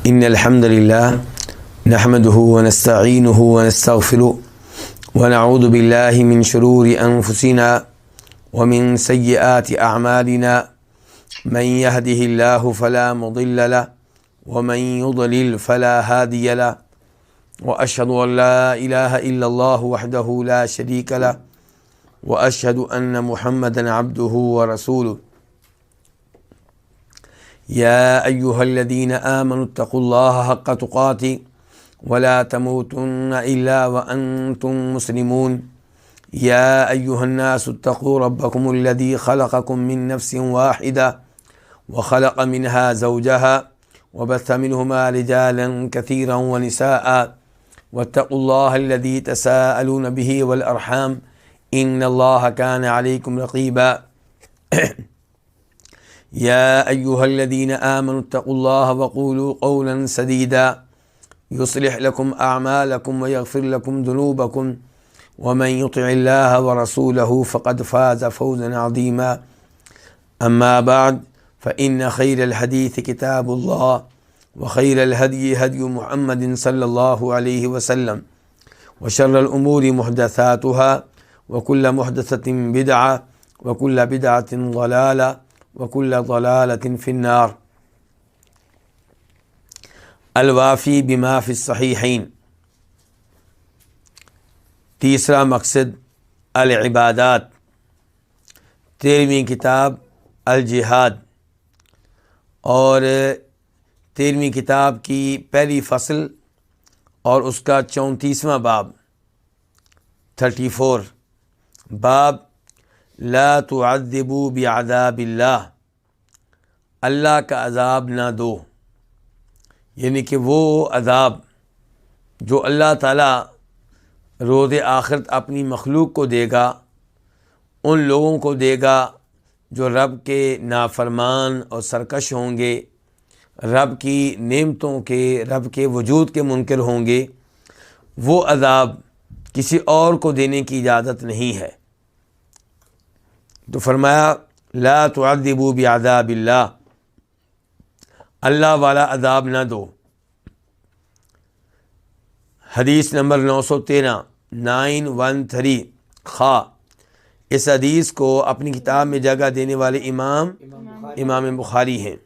إن الحمد لله نحمده ونستعينه ونستغفره ونعوذ بالله من شرور أنفسنا ومن سيئات أعمالنا من يهده الله فلا مضل له ومن يضلل فلا هادي له وأشهد أن لا إله إلا الله وحده لا شريك له وأشهد أن محمدا عبده ورسوله يا أيها الذين آمنوا اتقوا الله حق تقاته ولا تموتن إلا وأنتم مسلمون يا أيها الناس اتقوا ربكم الذي خلقكم من نفس واحدة وخلق منها زوجها وبث منهما رجالا كثيرا ونساء واتقوا الله الذي تساءلون به والأرحام إن الله كان عليكم رقيبا يا أيها الذين آمنوا اتقوا الله وقولوا قولا سديدا يصلح لكم أعمالكم ويغفر لكم ذنوبكم ومن يطع الله ورسوله فقد فاز فوزا عظيما أما بعد فإن خير الحديث كتاب الله وخير الهدي هدي محمد صلى الله عليه وسلم وشر الأمور محدثاتها وكل محدثة بدعة وكل بدعة ضلالة وكل ضلالة في النار. الوافی بما فی الصحیحین. تیسرا مقصد العبادات. 13ویں کتاب الجہاد اور 13ویں کتاب کی پہلی فصل اور اس کا 34واں باب 34 باب لا تعذبوا بعذاب اللہ، اللہ کا عذاب نہ دو، یعنی کہ وہ عذاب جو اللہ تعالیٰ روز آخرت اپنی مخلوق کو دے گا ان لوگوں کو دے گا جو رب کے نافرمان اور سرکش ہوں گے، رب کی نعمتوں کے، رب کے وجود کے منکر ہوں گے. وہ عذاب کسی اور کو دینے کی اجازت نہیں ہے. تو فرمایا لا تعذبوا بعذاب اللہ، اللہ والا عذاب نہ دو. حدیث نمبر 913 خا. اس حدیث کو اپنی کتاب میں جگہ دینے والے امام بخاری ہیں.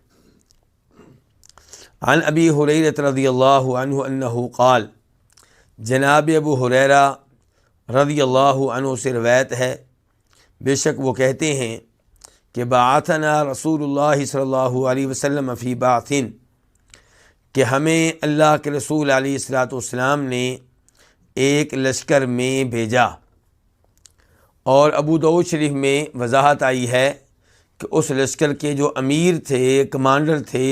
عن ابی ہریرہ رضی اللہ عنہ انہ قال، جناب ابو ہریرہ رضی اللہ عنہ سے روایت ہے، بے شک وہ کہتے ہیں کہ بعثنا رسول اللہ صلی اللہ علیہ وسلم فی بعث، کہ ہمیں اللہ کے رسول علیہ الصلاۃ والسلام نے ایک لشکر میں بھیجا. اور ابو داؤد شریف میں وضاحت آئی ہے کہ اس لشکر کے جو امیر تھے، کمانڈر تھے،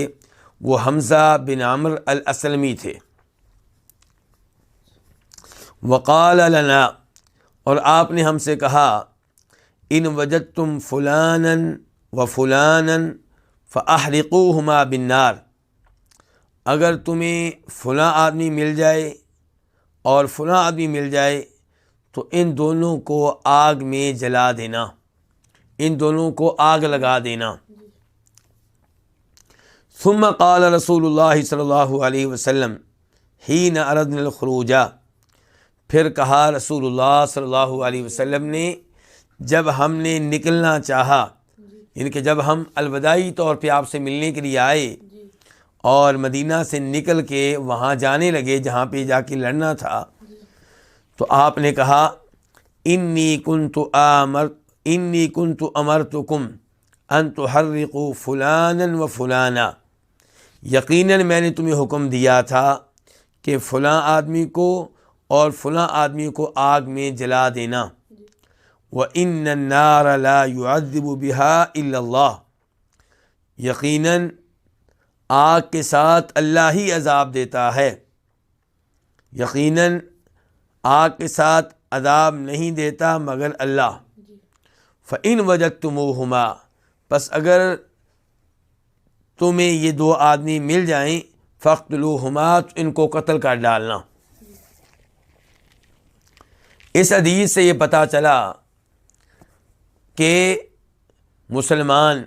وہ حمزہ بن عمرو الاسلمی تھے. وقال لنا، اور آپ نے ہم سے کہا، ان وجدتم فلانا و فلانا فاحرقوہما بالنار، اگر تمہیں فلاں آدمی مل جائے اور فلاں آدمی مل جائے تو ان دونوں کو آگ میں جلا دینا، ان دونوں کو آگ لگا دینا. ثم قال رسول اللہ صلی اللہ علیہ وسلم حین اردنا الخروج، پھر کہا رسول اللہ صلی اللہ علیہ وسلم نے جب ہم نے نکلنا چاہا، یعنی کہ جب ہم الوداعی طور پہ آپ سے ملنے کے لیے آئے اور مدینہ سے نکل کے وہاں جانے لگے جہاں پہ جا کے لڑنا تھا، تو آپ نے کہا انی کنت امرتکم ان تحرقوا فلانا و فلانا، یقیناً میں نے تمہیں حکم دیا تھا کہ فلاں آدمی کو اور فلاں آدمی کو آگ میں جلا دینا. وَإِنَّ النَّارَ لَا يُعَذِّبُ بِهَا إِلَّا اللَّهُ، یقیناً آگ کے ساتھ اللہ ہی عذاب دیتا ہے، یقیناً آگ کے ساتھ عذاب نہیں دیتا مگر اللہ. فَإِن وَجَدْتُمُوهُمَا، پس اگر تمہیں یہ دو آدمی مل جائیں، فَاقْتُلُوهُمَا، ان کو قتل کر ڈالنا. اس حدیث سے یہ پتہ چلا کہ مسلمان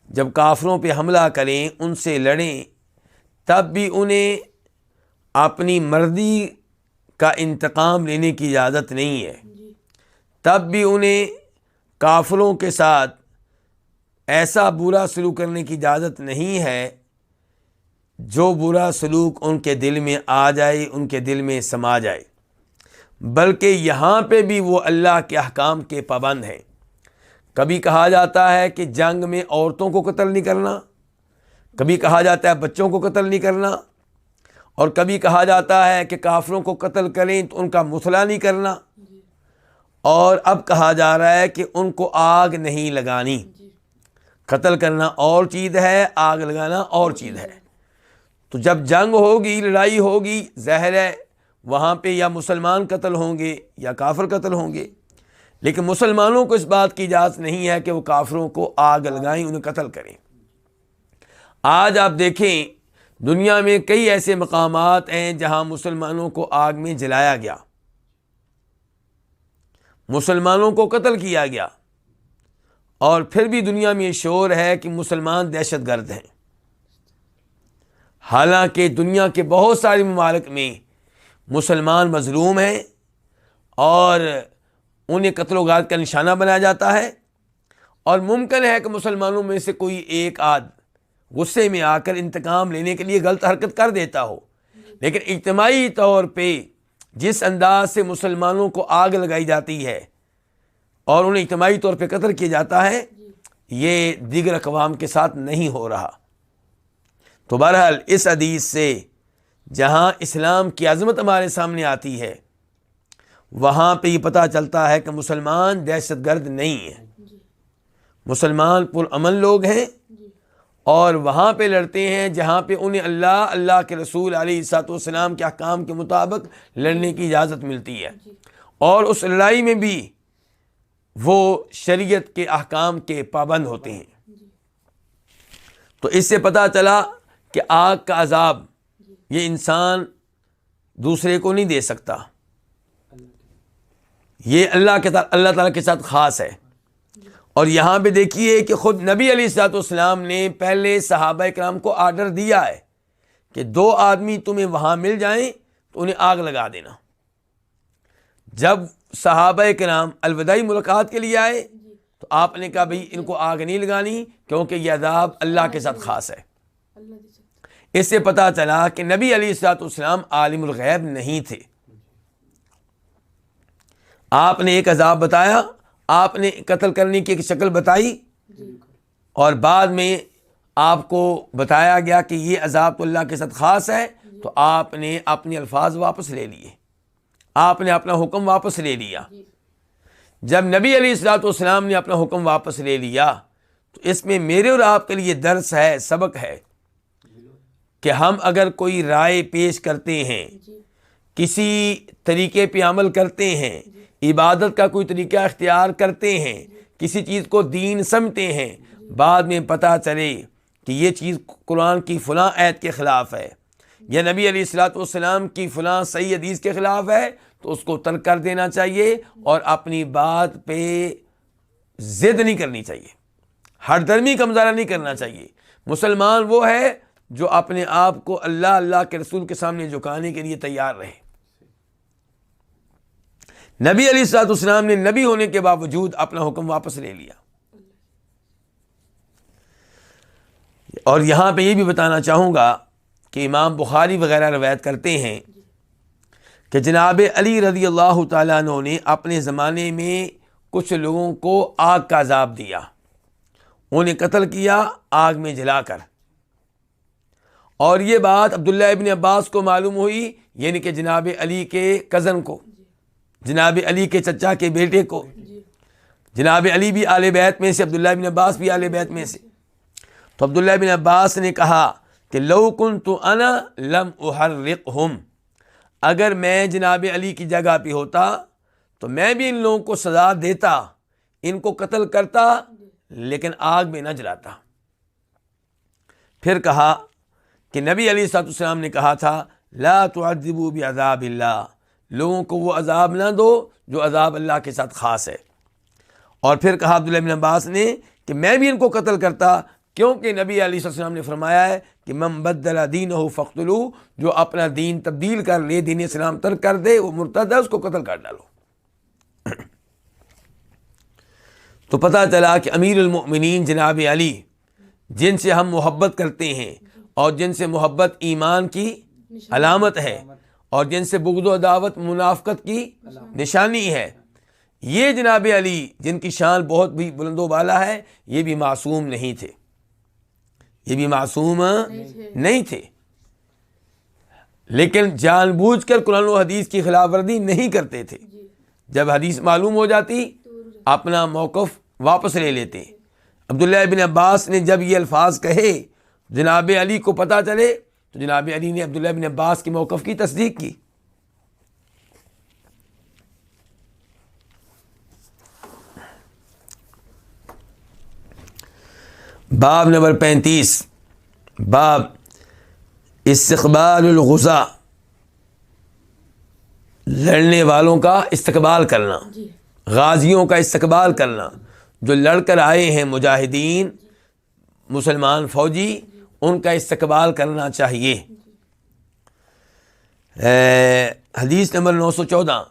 جب کافروں پہ حملہ کریں، ان سے لڑیں، تب بھی انہیں اپنی مرضی کا انتقام لینے کی اجازت نہیں ہے، تب بھی انہیں کافروں کے ساتھ ایسا برا سلوک کرنے کی اجازت نہیں ہے جو برا سلوک ان کے دل میں آ جائے، ان کے دل میں سما جائے، بلکہ یہاں پہ بھی وہ اللہ کے احکام کے پابند ہیں۔ کبھی کہا جاتا ہے کہ جنگ میں عورتوں کو قتل نہیں کرنا، کبھی کہا جاتا ہے بچوں کو قتل نہیں کرنا، اور کبھی کہا جاتا ہے کہ کافروں کو قتل کریں تو ان کا مثلا نہیں کرنا، اور اب کہا جا رہا ہے کہ ان کو آگ نہیں لگانی۔ قتل کرنا اور چیز ہے، آگ لگانا اور چیز ہے۔ تو جب جنگ ہوگی، لڑائی ہوگی، ظاہر ہے وہاں پہ یا مسلمان قتل ہوں گے یا کافر قتل ہوں گے، لیکن مسلمانوں کو اس بات کی اجازت نہیں ہے کہ وہ کافروں کو آگ لگائیں، انہیں قتل کریں۔ آج آپ دیکھیں دنیا میں کئی ایسے مقامات ہیں جہاں مسلمانوں کو آگ میں جلایا گیا، مسلمانوں کو قتل کیا گیا، اور پھر بھی دنیا میں یہ شعور ہے کہ مسلمان دہشت گرد ہیں، حالانکہ دنیا کے بہت سارے ممالک میں مسلمان مظلوم ہیں اور انہیں قتل و غارت کا نشانہ بنایا جاتا ہے، اور ممکن ہے کہ مسلمانوں میں سے کوئی ایک آدھ غصے میں آ کر انتقام لینے کے لیے غلط حرکت کر دیتا ہو، لیکن اجتماعی طور پہ جس انداز سے مسلمانوں کو آگ لگائی جاتی ہے اور انہیں اجتماعی طور پہ قتل کیا جاتا ہے، یہ دیگر اقوام کے ساتھ نہیں ہو رہا۔ تو بہرحال اس حدیث سے جہاں اسلام کی عظمت ہمارے سامنے آتی ہے، وہاں پہ یہ پتہ چلتا ہے کہ مسلمان دہشت گرد نہیں ہیں، مسلمان پرامن لوگ ہیں، اور وہاں پہ لڑتے ہیں جہاں پہ انہیں اللہ کے رسول علیہ الصلوۃ والسلام کے احکام کے مطابق لڑنے کی اجازت ملتی ہے، اور اس لڑائی میں بھی وہ شریعت کے احکام کے پابند ہوتے ہیں۔ تو اس سے پتہ چلا کہ آگ کا عذاب یہ انسان دوسرے کو نہیں دے سکتا، یہ اللہ تعالیٰ کے ساتھ خاص ہے۔ اور یہاں پہ دیکھیے کہ خود نبی علیہ الصلوۃ والسلام نے پہلے صحابہ کرام کو آرڈر دیا ہے کہ 2 آدمی تمہیں وہاں مل جائیں تو انہیں آگ لگا دینا۔ جب صحابہ کرام الوداعی ملاقات کے لیے آئے تو آپ نے کہا بھئی ان کو آگ نہیں لگانی، کیونکہ یہ عذاب اللہ کے ساتھ خاص ہے۔ اس سے پتہ چلا کہ نبی علیہ الصلوۃ والسلام عالم الغیب نہیں تھے۔ آپ نے ایک عذاب بتایا، آپ نے قتل کرنے کی ایک شکل بتائی، اور بعد میں آپ کو بتایا گیا کہ یہ عذاب تو اللہ کے ساتھ خاص ہے، تو آپ نے اپنے الفاظ واپس لے لیے، آپ نے اپنا حکم واپس لے لیا۔ جب نبی علیہ الصلوۃ والسلام نے اپنا حکم واپس لے لیا تو اس میں میرے اور آپ کے لیے درس ہے، سبق ہے کہ ہم اگر کوئی رائے پیش کرتے ہیں، کسی طریقے پہ عمل کرتے ہیں، عبادت کا کوئی طریقہ اختیار کرتے ہیں، کسی چیز کو دین سمجھتے ہیں، بعد میں پتہ چلے کہ یہ چیز قرآن کی فلاں آیت کے خلاف ہے یا نبی علیہ الصلوۃ والسلام کی فلاں صحیح حدیث کے خلاف ہے، تو اس کو ترک کر دینا چاہیے، اور اپنی بات پہ ضد نہیں کرنی چاہیے، ہر درمی کا مظاہرہ نہیں کرنا چاہیے۔ مسلمان وہ ہے جو اپنے آپ کو اللہ کے رسول کے سامنے جھکانے کے لیے تیار رہے۔ نبی علیہ الصلوۃ والسلام نے نبی ہونے کے باوجود اپنا حکم واپس لے لیا۔ اور یہاں پہ یہ بھی بتانا چاہوں گا کہ امام بخاری وغیرہ روایت کرتے ہیں کہ جناب علی رضی اللہ تعالیٰ عنہ نے اپنے زمانے میں کچھ لوگوں کو آگ کا عذاب دیا، انہیں قتل کیا آگ میں جلا کر، اور یہ بات عبداللہ ابن عباس کو معلوم ہوئی، یعنی کہ جناب علی کے کزن کو، جناب علی کے چچا کے بیٹے کو۔ جناب علی بھی آل بیت میں سے، عبداللہ ابن عباس بھی آل بیت میں سے۔ تو عبداللہ ابن عباس نے کہا کہ لو کنت انا لم احرقہم، اگر میں جناب علی کی جگہ پہ ہوتا تو میں بھی ان لوگوں کو سزا دیتا، ان کو قتل کرتا، لیکن آگ میں نہ جلاتا۔ پھر کہا کہ نبی علیہ الصلوۃ والسلام نے کہا تھا لا تعذبوا بعذاب اللہ، لوگوں کو وہ عذاب نہ دو جو عذاب اللہ کے ساتھ خاص ہے۔ اور پھر کہا عبداللہ بن عباس نے کہ میں بھی ان کو قتل کرتا کیونکہ نبی علیہ السلام نے فرمایا ہے کہ من بدل دینہ فاقتلوہ، جو اپنا دین تبدیل کر لے، دین اسلام ترک کر دے، وہ مرتد ہے، اس کو قتل کر ڈالو۔ تو پتہ چلا کہ امیر المؤمنین جناب علی، جن سے ہم محبت کرتے ہیں اور جن سے محبت ایمان کی علامت ہے اور جن سے بغض و عداوت منافقت کی نشانی ہے، یہ جناب علی جن کی شان بہت بھی بلند و بالا ہے، یہ بھی معصوم نہیں تھے، یہ بھی معصوم نہیں تھے، لیکن جان بوجھ کر قرآن و حدیث کی خلاف ورزی نہیں کرتے تھے۔ جب حدیث معلوم ہو جاتی اپنا موقف واپس لے لیتے۔ عبداللہ ابن عباس نے جب یہ الفاظ کہے جناب علی کو پتہ چلے تو جناب علی نے عبداللہ ابن عباس کے موقف کی تصدیق کی۔ باب نمبر 35، باب استقبال الغزاة، لڑنے والوں کا استقبال کرنا، غازیوں کا استقبال کرنا، جو لڑ کر آئے ہیں مجاہدین مسلمان فوجی، ان کا استقبال کرنا چاہیے۔ حدیث نمبر 914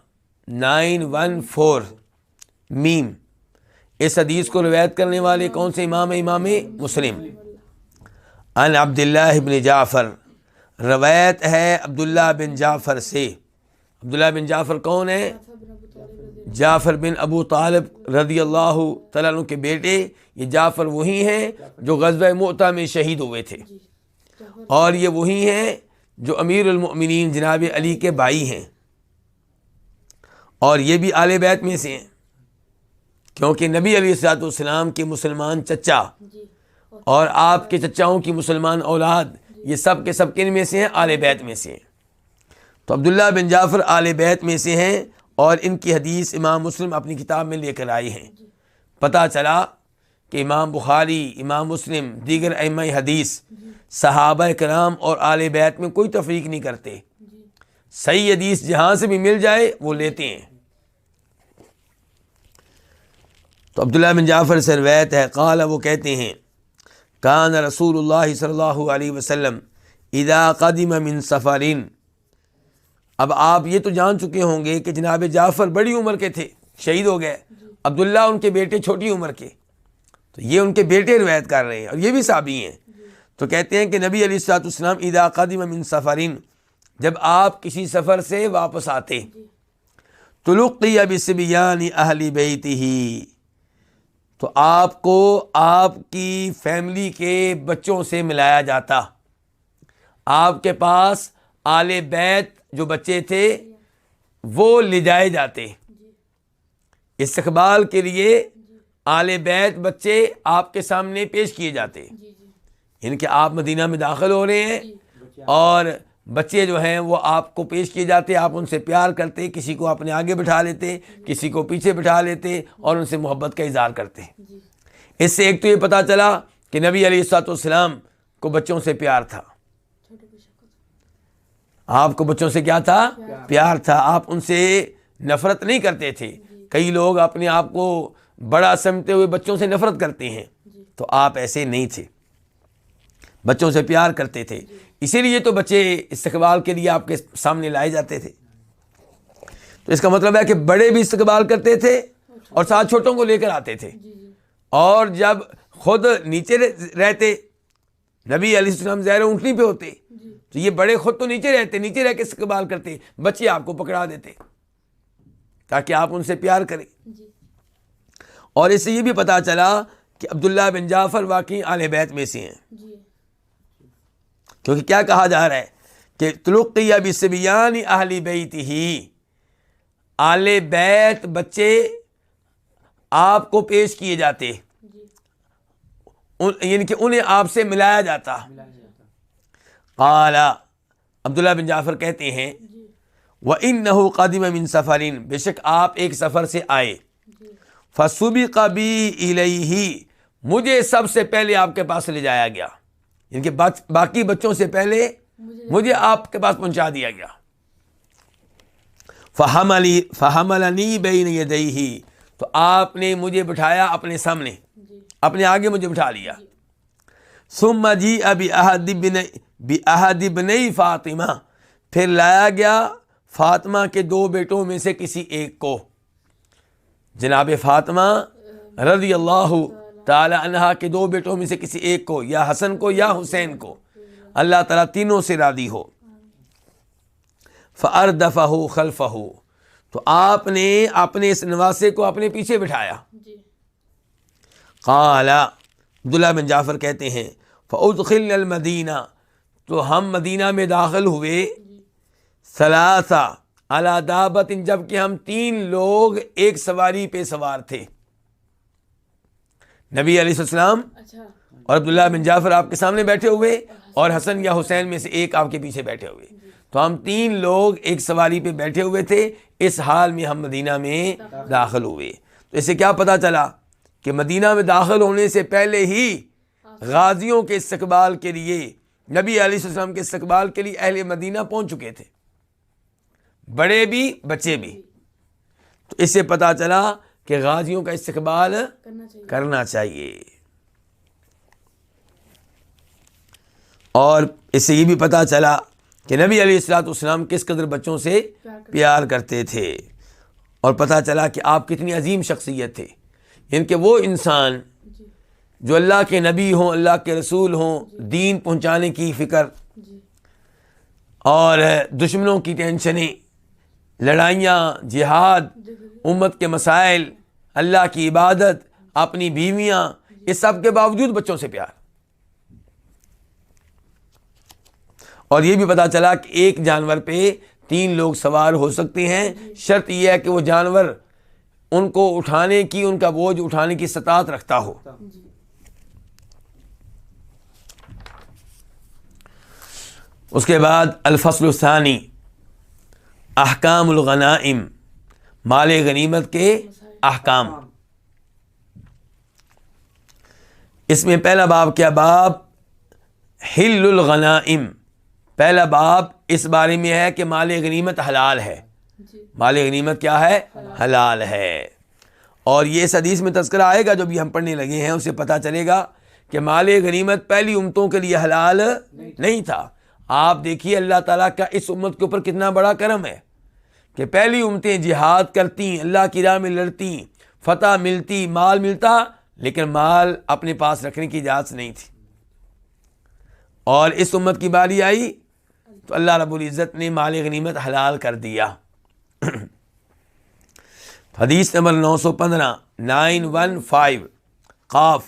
914 میم، اس حدیث کو روایت کرنے والے کون سے امام ہیں؟ امام مسلم۔ عن عبداللہ بن جعفر، روایت ہے عبداللہ بن جعفر سے۔ عبداللہ بن جعفر کون ہے؟ جعفر بن ابو طالب رضی اللہ تعالیٰ عنہ کے بیٹے۔ یہ جعفر وہی ہیں جو غزوہ مؤتہ میں شہید ہوئے تھے، اور یہ وہی ہیں جو امیر المؤمنین جناب علی کے بھائی ہیں، اور یہ بھی آل بیت میں سے ہیں، کیونکہ نبی علیہ الصلوۃ والسلام کے مسلمان چچا اور آپ کے چچاؤں کی مسلمان اولاد، یہ سب کے سب کن میں سے ہیں؟ آل بیت میں سے ہیں۔ تو عبداللہ بن جعفر آل بیت میں سے ہیں، اور ان کی حدیث امام مسلم اپنی کتاب میں لے کر آئے ہیں۔ پتہ چلا کہ امام بخاری، امام مسلم، دیگر ائمہ حدیث صحابہ کرام اور آل بیت میں کوئی تفریق نہیں کرتے، صحیح حدیث جہاں سے بھی مل جائے وہ لیتے ہیں۔ تو عبداللہ بن جعفر سے روایت ہے، قال، وہ کہتے ہیں، کان رسول اللہ صلی اللہ علیہ وسلم اذا قدم من سفرین۔ اب آپ یہ تو جان چکے ہوں گے کہ جناب جعفر بڑی عمر کے تھے، شہید ہو گئے، عبداللہ ان کے بیٹے چھوٹی عمر کے، تو یہ ان کے بیٹے روایت کر رہے ہیں اور یہ بھی صحابی ہیں۔ تو کہتے ہیں کہ نبی علیہ الصلوۃ والسلام اذا قدم من سفرین، جب آپ کسی سفر سے واپس آتے، تلقی بصبیان اہل بیتہ، تو آپ کو آپ کی فیملی کے بچوں سے ملایا جاتا، آپ کے پاس آل بیت جو بچے تھے وہ لے جائے جاتے استقبال کے لیے، آل بیت بچے آپ کے سامنے پیش کیے جاتے، یعنی کہ آپ مدینہ میں داخل ہو رہے ہیں اور بچے جو ہیں وہ آپ کو پیش کیے جاتے، آپ ان سے پیار کرتے، کسی کو اپنے آگے بٹھا لیتے، کسی کو پیچھے بٹھا لیتے اور ان سے محبت کا اظہار کرتے۔ اس سے ایک تو یہ پتہ چلا کہ نبی علیہ الصلوۃ والسلام کو بچوں سے پیار تھا، آپ کو بچوں سے کیا تھا؟ پیار تھا، آپ ان سے نفرت نہیں کرتے تھے۔ کئی لوگ اپنے آپ کو بڑا سمجھتے ہوئے بچوں سے نفرت کرتے ہیں، تو آپ ایسے نہیں تھے، بچوں سے پیار کرتے تھے، اسی لیے تو بچے استقبال کے لیے آپ کے سامنے لائے جاتے تھے۔ تو اس کا مطلب ہے کہ بڑے بھی استقبال کرتے تھے اور ساتھ چھوٹوں کو لے کر آتے تھے، اور جب خود نیچے رہتے، نبی علیہ السلام ظاہر اونٹنی پہ ہوتے، تو یہ بڑے خود تو نیچے رہتے، نیچے رہ کے استقبال کرتے، بچے آپ کو پکڑا دیتے تاکہ آپ ان سے پیار کریں۔ اور اس سے یہ بھی پتہ چلا کہ عبداللہ بن جعفر واقعی آل بیت میں سے ہیں، کیونکہ کیا کہا جا رہا ہے کہ تلقی بصبیان اہل بیتہ، آل بیت بچے آپ کو پیش کیے جاتے، یعنی کہ انہیں آپ سے ملایا جاتا۔ قال، عبداللہ بن جعفر کہتے ہیں، وَإِنَّهُ قَدِمَ مِن سَفَرٍ، بے شک آپ ایک سفر سے آئے، فَسُبِقَ بِي إِلَيْهِ، مجھے سب سے پہلے آپ کے پاس لے جایا گیا، یعنی کہ باقی بچوں سے پہلے مجھے آپ کے پاس پہنچا دیا گیا۔ فَحَمَلَنِي بَيْنَ يَدَيْهِ، تو آپ نے مجھے بٹھایا اپنے سامنے، اپنے آگے مجھے بٹھا لیا۔ ثم جیء بأحد ابنی فاطمہ، پھر لایا گیا فاطمہ کے 2 بیٹوں میں سے کسی ایک کو، جناب فاطمہ رضی اللہ تعالی عنہا کے 2 بیٹوں میں سے کسی ایک کو، یا حسن کو یا حسین کو، اللہ تعالیٰ تینوں سے راضی ہو۔ فأردفہ خلفہ، تو آپ نے اپنے اس نواسے کو اپنے پیچھے بٹھایا۔ قال عبداللہ بن جعفر کہتے ہیں فأدخلنا المدینہ، تو ہم مدینہ میں داخل ہوئے، ثلاثہ علی دابۃ، جبکہ ہم 3 لوگ ایک سواری پہ سوار تھے۔ نبی علیہ السلام اور عبداللہ بن جعفر آپ کے سامنے بیٹھے ہوئے، اور حسن یا حسین میں سے ایک آپ کے پیچھے بیٹھے ہوئے، تو ہم 3 لوگ ایک سواری پہ بیٹھے ہوئے تھے۔ اس حال میں ہم مدینہ میں داخل ہوئے۔ تو اس سے کیا پتہ چلا کہ مدینہ میں داخل ہونے سے پہلے ہی غازیوں کے استقبال کے لیے، نبی علیہ السلام کے استقبال کے لیے اہل مدینہ پہنچ چکے تھے، بڑے بھی بچے بھی۔ تو اس سے پتہ چلا کہ غازیوں کا استقبال کرنا چاہیے۔ اور اس سے یہ بھی پتہ چلا کہ نبی علیہ السلام کس قدر بچوں سے پیار کرتے تھے، اور پتہ چلا کہ آپ کتنی عظیم شخصیت تھے، یعنی کہ وہ انسان جو اللہ کے نبی ہوں، اللہ کے رسول ہوں، دین پہنچانے کی فکر اور دشمنوں کی ٹینشنیں، لڑائیاں، جہاد، امت کے مسائل، اللہ کی عبادت، اپنی بیویاں، اس سب کے باوجود بچوں سے پیار۔ اور یہ بھی پتہ چلا کہ ایک جانور پہ 3 لوگ سوار ہو سکتے ہیں، شرط یہ ہے کہ وہ جانور ان کو اٹھانے کی، ان کا بوجھ اٹھانے کی استطاعت رکھتا ہو۔ اس کے بعد الفصل الثانی، احکام الغنائم، مال غنیمت کے احکام۔ اس میں پہلا باب کیا؟ باب حل الغنائم، پہلا باب اس بارے میں ہے کہ مال غنیمت حلال ہے۔ مال غنیمت کیا ہے؟ حلال ہے۔ اور یہ اس حدیث میں تذکرہ آئے گا جو بھی ہم پڑھنے لگے ہیں، اسے پتہ چلے گا کہ مال غنیمت پہلی امتوں کے لیے حلال نہیں تھا۔ آپ دیکھیے اللہ تعالیٰ کا اس امت کے اوپر کتنا بڑا کرم ہے کہ پہلی امتیں جہاد کرتی، اللہ کی راہ میں لڑتی، فتح ملتی، مال ملتا، لیکن مال اپنے پاس رکھنے کی اجازت نہیں تھی۔ اور اس امت کی باری آئی تو اللہ رب العزت نے مال غنیمت حلال کر دیا۔ حدیث نمبر 915 915 قاف،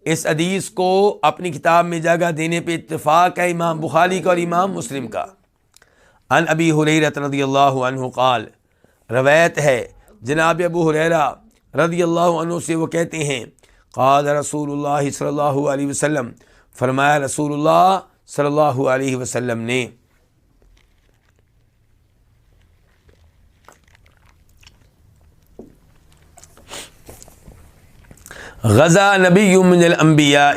اس حدیث کو اپنی کتاب میں جگہ دینے پہ اتفاق ہے امام بخاری کا اور امام مسلم کا۔ عن ابی ہریرہ رضی اللہ عنہ قال، روایت ہے جناب ابو ہریرہ رضی اللہ عنہ سے، وہ کہتے ہیں قال رسول اللہ صلی اللہ علیہ وسلم، فرمایا رسول اللہ صلی اللہ علیہ وسلم نے، غزا نبی من الانبیاء،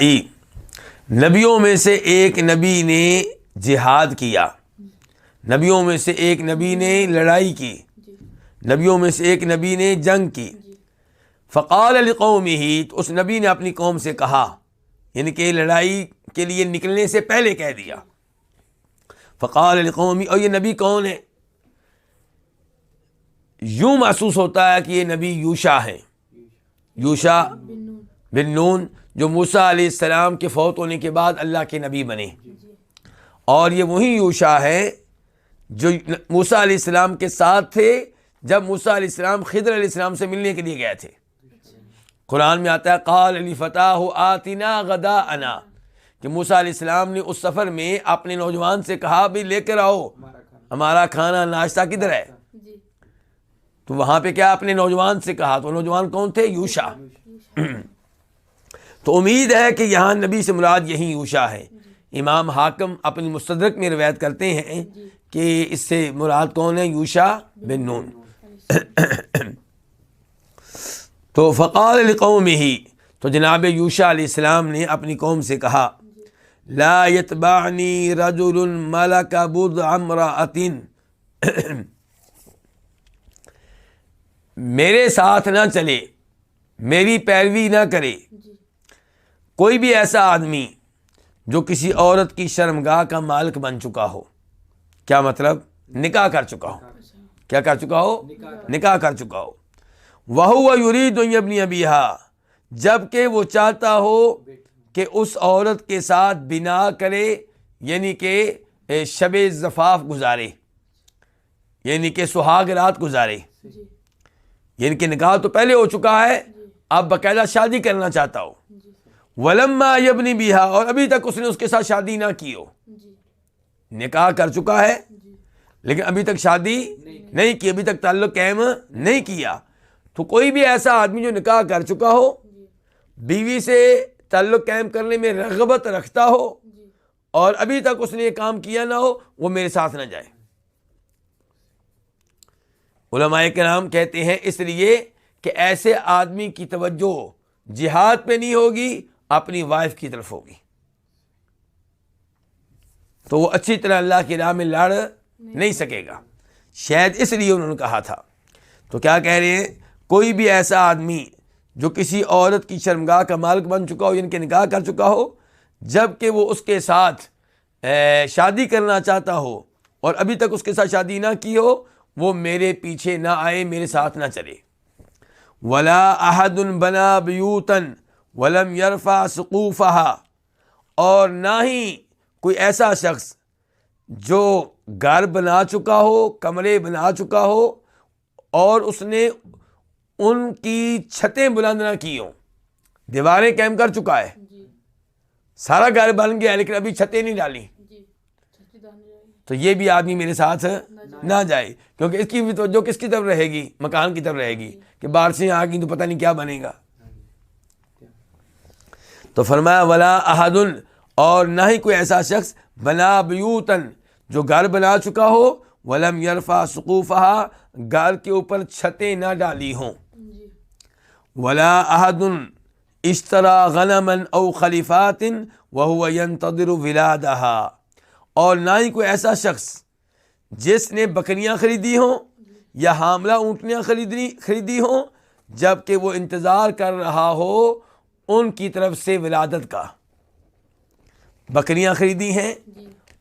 نبیوں میں سے ایک نبی نے جہاد کیا، نبیوں میں سے ایک نبی نے لڑائی کی، نبیوں میں سے ایک نبی نے جنگ کی۔ فقال لقومہ، تو اس نبی نے اپنی قوم سے کہا، یعنی کہ لڑائی کے لیے نکلنے سے پہلے کہہ دیا۔ فقال لقومہ، اور یہ نبی کون ہے؟ یوں محسوس ہوتا ہے کہ یہ نبی یوشع ہیں، یوشع بن نون، جو موسیٰ علیہ السلام کے فوت ہونے کے بعد اللہ کے نبی بنے، اور یہ وہی یوشع ہے جو موسیٰ علیہ السلام کے ساتھ تھے جب موسیٰ علیہ السلام خضر علیہ السلام سے ملنے کے لیے گئے تھے۔ قرآن میں آتا ہے قال لفتاہ آتنا غداءنا، کہ موسیٰ علیہ السلام نے اس سفر میں اپنے نوجوان سے کہا بھی لے کر آؤ ہمارا کھانا ناشتہ کدھر ہے؟ تو وہاں پہ کیا اپنے نوجوان سے کہا، تو نوجوان کون تھے؟ یوشع۔ تو امید ہے کہ یہاں نبی سے مراد یہی یوشع ہے۔ امام حاکم اپنی مستدرک میں روایت کرتے ہیں کہ اس سے مراد کون ہے؟ یوشع بن نون۔ تو فقال لقومہ، تو جناب یوشع علیہ السلام نے اپنی قوم سے کہا لا یتبعنی رجل ملک بضع امرأۃ، میرے ساتھ نہ چلے، میری پیروی نہ کرے کوئی بھی ایسا آدمی جو کسی عورت کی شرمگاہ کا مالک بن چکا ہو. کیا مطلب؟ نکاح کر چکا ہو. کیا کر چکا ہو؟ نکاح کر چکا ہو. وَهُوَ يُرِيدُ أَن يَبْنِيَ بِهَا، جب کہ وہ چاہتا ہو کہ اس عورت کے ساتھ بنا کرے، یعنی کہ شب زفاف گزارے، یعنی کہ سہاگ رات گزارے. یعنی کہ نکاح تو پہلے ہو چکا ہے، اب باقاعدہ شادی کرنا چاہتا ہو. وَلَمَّا يَبْنِ بِهَا، اور ابھی تک اس نے اس کے ساتھ شادی نہ کی ہو. نکاح کر چکا ہے لیکن ابھی تک شادی نہیں کی، ابھی تک تعلق قائم نہیں کیا. تو کوئی بھی ایسا آدمی جو نکاح کر چکا ہو، بیوی سے تعلق قائم کرنے میں رغبت رکھتا ہو اور ابھی تک اس نے یہ کام کیا نہ ہو، وہ میرے ساتھ نہ جائے. علماء کرام کہتے ہیں اس لیے کہ ایسے آدمی کی توجہ جہاد پہ نہیں ہوگی، اپنی وائف کی طرف ہوگی، تو وہ اچھی طرح اللہ کی راہ میں لڑ نہیں سکے گا. شاید اس لیے انہوں نے کہا تھا. تو کیا کہہ رہے ہیں؟ کوئی بھی ایسا آدمی جو کسی عورت کی شرمگاہ کا مالک بن چکا ہو، یعنی کہ نکاح کر چکا ہو، جب کہ وہ اس کے ساتھ شادی کرنا چاہتا ہو اور ابھی تک اس کے ساتھ شادی نہ کی ہو، وہ میرے پیچھے نہ آئے، میرے ساتھ نہ چلے. وَلَا أَحَدٌ بَنَا بِيُوتًا وَلَمْ يَرْفَعْ سُقُوفَهَا، اور نہ ہی کوئی ایسا شخص جو گھر بنا چکا ہو، کمرے بنا چکا ہو اور اس نے ان کی چھتیں بلند نہ کی ہوں. دیواریں قائم کر چکا ہے، سارا گھر بن گیا لیکن ابھی چھتیں نہیں ڈالی، تو یہ بھی آدمی میرے ساتھ نہ جائے، کیونکہ اس کی بھی توجہ کس کی طرف رہے گی؟ مکان کی طرف رہے گی کہ بارشیں آ گئی تو پتہ نہیں کیا بنے گا. تو فرمایا ولا احد، اور نہ ہی کوئی ایسا شخص بنا بیوتن جو گھر بنا چکا ہو، ولم یرفع سقوفہا، گھر کے اوپر چھتیں نہ ڈالی ہوں. ولا احد اشترى غنما او خلیفات وهو ينتظر ولادها، اور نہ ہی کوئی ایسا شخص جس نے بکریاں خریدی ہوں یا حاملہ اونٹنیاں خریدی ہوں جب کہ وہ انتظار کر رہا ہو ان کی طرف سے ولادت کا. بکریاں خریدی ہیں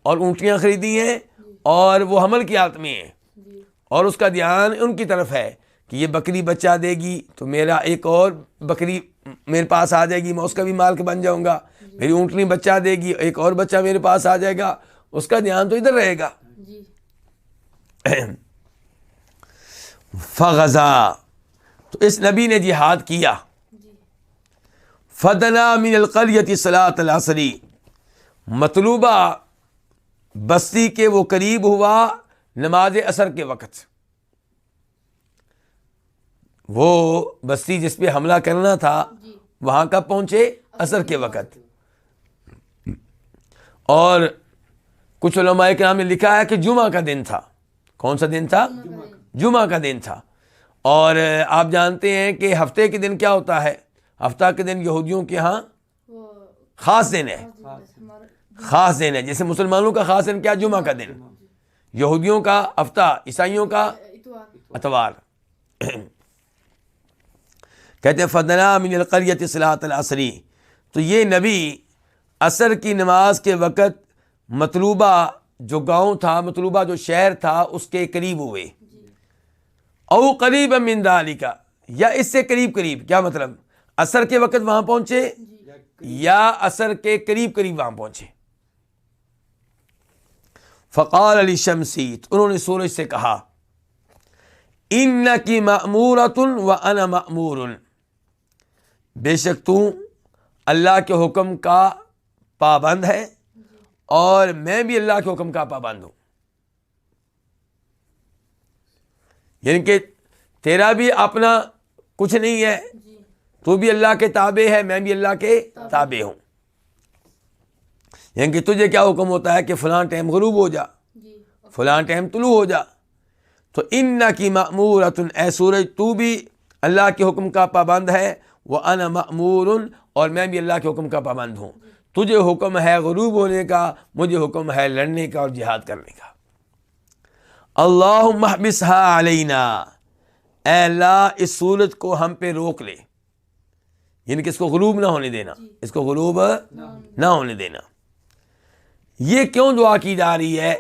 اور اونٹنیاں خریدی ہیں اور وہ حمل کی حالت میں ہیں اور اس کا دھیان ان کی طرف ہے کہ یہ بکری بچہ دے گی تو میرا ایک اور بکری میرے پاس آ جائے گی، میں اس کا بھی مالک بن جاؤں گا. میری اونٹنی بچہ دے گی، ایک اور بچہ میرے پاس آ جائے گا، اس کا دھیان تو ادھر رہے گا. فغزا، تو اس نبی نے جہاد کیا. فدنا من القریۃ صلاۃ العصر، مطلوبہ بستی کے وہ قریب ہوا نماز عصر کے وقت. وہ بستی جس پہ حملہ کرنا تھا وہاں کب پہنچے؟ عصر کے وقت. اور کچھ علماء کرام نے لکھا ہے کہ جمعہ کا دن تھا. کون سا دن تھا؟ جمعہ کا دن تھا. اور آپ جانتے ہیں کہ ہفتے کے دن کیا ہوتا ہے؟ ہفتہ کے دن یہودیوں کے ہاں خاص دن ہے، خاص دن ہے. جیسے مسلمانوں کا خاص دن کیا؟ جمعہ کا دن. یہودیوں کا ہفتہ، عیسائیوں کا اتوار. کہتے ہیں فدنا من القریۃ صلاۃ العصر، تو یہ نبی عصر کی نماز کے وقت مطلوبہ جو گاؤں تھا، مطلوبہ جو شہر تھا اس کے قریب ہوئے. او قریب من ذالک، یا اس سے قریب قریب. کیا مطلب؟ عصر کے وقت وہاں پہنچے یا عصر کے قریب قریب وہاں پہنچے. فقال للشمس، انہوں نے سورج سے کہا انکی مأمورۃ وانا مأمور، بے شک تو اللہ کے حکم کا پابند ہے اور میں بھی اللہ کے حکم کا پابند ہوں. یعنی کہ تیرا بھی اپنا کچھ نہیں ہے، تو بھی اللہ کے تابع ہے، میں بھی اللہ کے تابع ہوں. یعنی کہ تجھے کیا حکم ہوتا ہے کہ فلاں ٹائم غروب ہو جا، فلاں ٹائم طلوع ہو جا. تو انکی مأمورۃ، اے سورج تو بھی اللہ کے حکم کا پابند ہے، وانا مأمور، اور میں بھی اللہ کے حکم کا پابند ہوں. تجھے حکم ہے غروب ہونے کا، مجھے حکم ہے لڑنے کا اور جہاد کرنے کا. اللہم احبسها علینا، اے اللہ اس سورج کو ہم پہ روک لے. یعنی کہ اس کو غروب نہ ہونے دینا، اس کو غروب نہ ہونے دینا. یہ کیوں دعا کی جا رہی ہے؟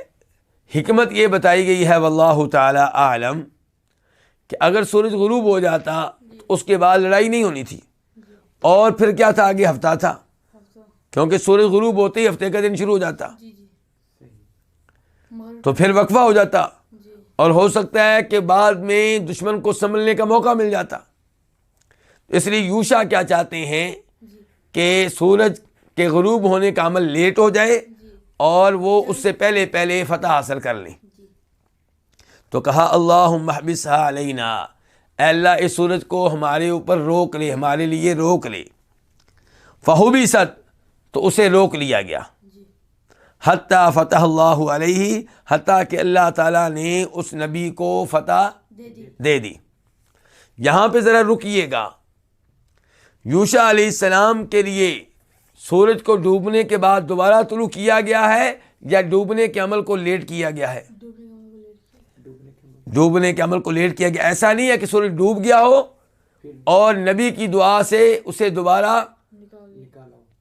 حکمت یہ بتائی گئی ہے واللہ تعالی اعلم کہ اگر سورج غروب ہو جاتا تو اس کے بعد لڑائی نہیں ہونی تھی، اور پھر کیا تھا؟ آگے ہفتہ تھا، کیونکہ سورج غروب ہوتے ہی ہفتے کا دن شروع ہو جاتا، تو پھر وقفہ ہو جاتا، اور ہو سکتا ہے کہ بعد میں دشمن کو سنبھلنے کا موقع مل جاتا۔ اس لیے یوشع کیا چاہتے ہیں کہ سورج کے غروب ہونے کا عمل لیٹ ہو جائے اور وہ اس سے پہلے پہلے فتح حاصل کر لیں۔ تو کہا اللہم احبسها علینا، اے اللہ اس سورج کو ہمارے اوپر روک لے، ہمارے لیے روک لے۔ فحبست، تو اسے روک لیا گیا، حتیٰ فتح اللہ علیہ، حتیٰ کہ اللہ تعالیٰ نے اس نبی کو فتح دے دی۔ یہاں پہ ذرا رکیے گا، یوشع علیہ السلام کے لیے سورج کو ڈوبنے کے بعد دوبارہ طلوع کیا گیا ہے یا ڈوبنے کے عمل کو لیٹ کیا گیا ہے؟ ڈوبنے کے عمل کو لیٹ کیا گیا۔ ایسا نہیں ہے کہ سورج ڈوب گیا ہو اور نبی کی دعا سے اسے دوبارہ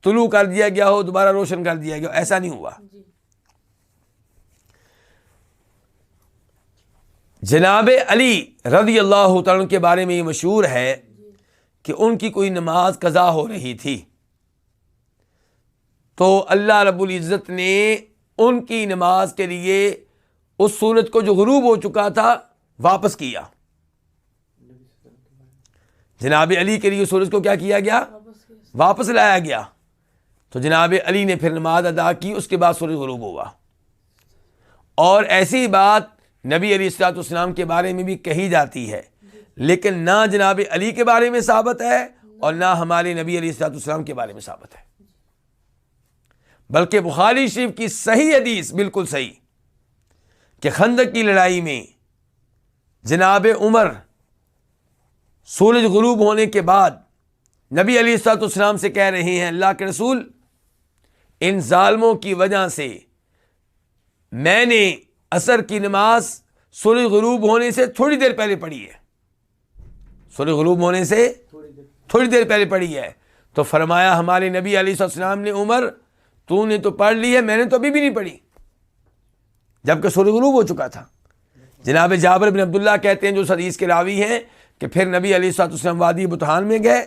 طلوع کر دیا گیا ہو، دوبارہ روشن کر دیا گیا ہو، ایسا نہیں ہوا۔ جناب علی رضی اللہ تعالیٰ کے بارے میں یہ مشہور ہے کہ ان کی کوئی نماز قضا ہو رہی تھی، تو اللہ رب العزت نے ان کی نماز کے لیے اس سورج کو جو غروب ہو چکا تھا واپس کیا۔ جناب علی کے لیے سورج کو کیا کیا گیا؟ واپس لایا گیا۔ تو جناب علی نے پھر نماز ادا کی، اس کے بعد سورج غروب ہوا۔ اور ایسی بات نبی علیہ الصلوۃ والسلام کے بارے میں بھی کہی جاتی ہے، لیکن نہ جناب علی کے بارے میں ثابت ہے اور نہ ہمارے نبی علیہ الصلوۃ والسلام کے بارے میں ثابت ہے، بلکہ بخاری شریف کی صحیح حدیث بالکل صحیح کہ خندق کی لڑائی میں جناب عمر سورج غروب ہونے کے بعد نبی علیہ الصلوۃ والسلام سے کہہ رہے ہیں اللہ کے رسول، ان ظالموں کی وجہ سے میں نے عصر کی نماز سورج غروب ہونے سے تھوڑی دیر پہلے پڑھی ہے، سورج غروب ہونے سے تھوڑی دیر پہلے پڑھی ہے۔ تو فرمایا ہمارے نبی علیہ الصلوۃ والسلام نے عمر تو نے تو پڑھ لی ہے، میں نے تو ابھی بھی نہیں پڑھی، جبکہ سورج غروب ہو چکا تھا۔ جناب جابر بن عبداللہ کہتے ہیں جو اس حدیث کے راوی ہیں کہ پھر نبی علیہ الصلوۃ والسلام وادی بطحان میں گئے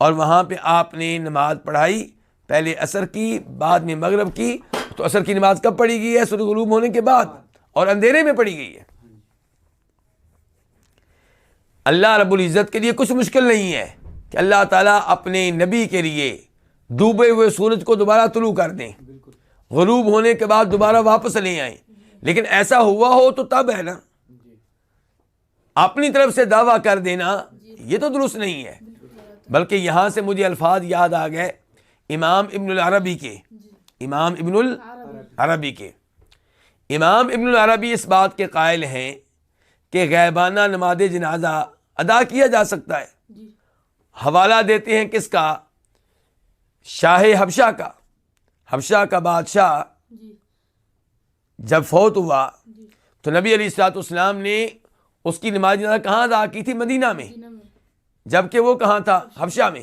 اور وہاں پہ آپ نے نماز پڑھائی، پہلے عصر کی بعد میں مغرب کی۔ تو عصر کی نماز کب پڑھی گئی ہے؟ سورج غروب ہونے کے بعد، اور اندھیرے میں پڑھی گئی ہے۔ اللہ رب العزت کے لیے کچھ مشکل نہیں ہے کہ اللہ تعالیٰ اپنے نبی کے لیے ڈوبے ہوئے سورج کو دوبارہ طلوع کر دیں، غروب ہونے کے بعد دوبارہ واپس لے آئیں، لیکن ایسا ہوا ہو تو تب ہے نا، اپنی طرف سے دعویٰ کر دینا یہ تو درست نہیں ہے۔ بلکہ یہاں سے مجھے الفاظ یاد آ گئے امام ابن العربی کے، امام ابن العربی اس بات کے قائل ہیں کہ غیبانہ نماز جنازہ ادا کیا جا سکتا ہے۔ حوالہ دیتے ہیں کس کا؟ شاہ حبشہ کا۔ حبشہ کا بادشاہ جب فوت ہوا تو نبی علیہ الصلوۃ والسلام نے اس کی نماز جنازہ کہاں ادا کی تھی؟ مدینہ میں، جبکہ وہ کہاں تھا؟ حبشہ میں۔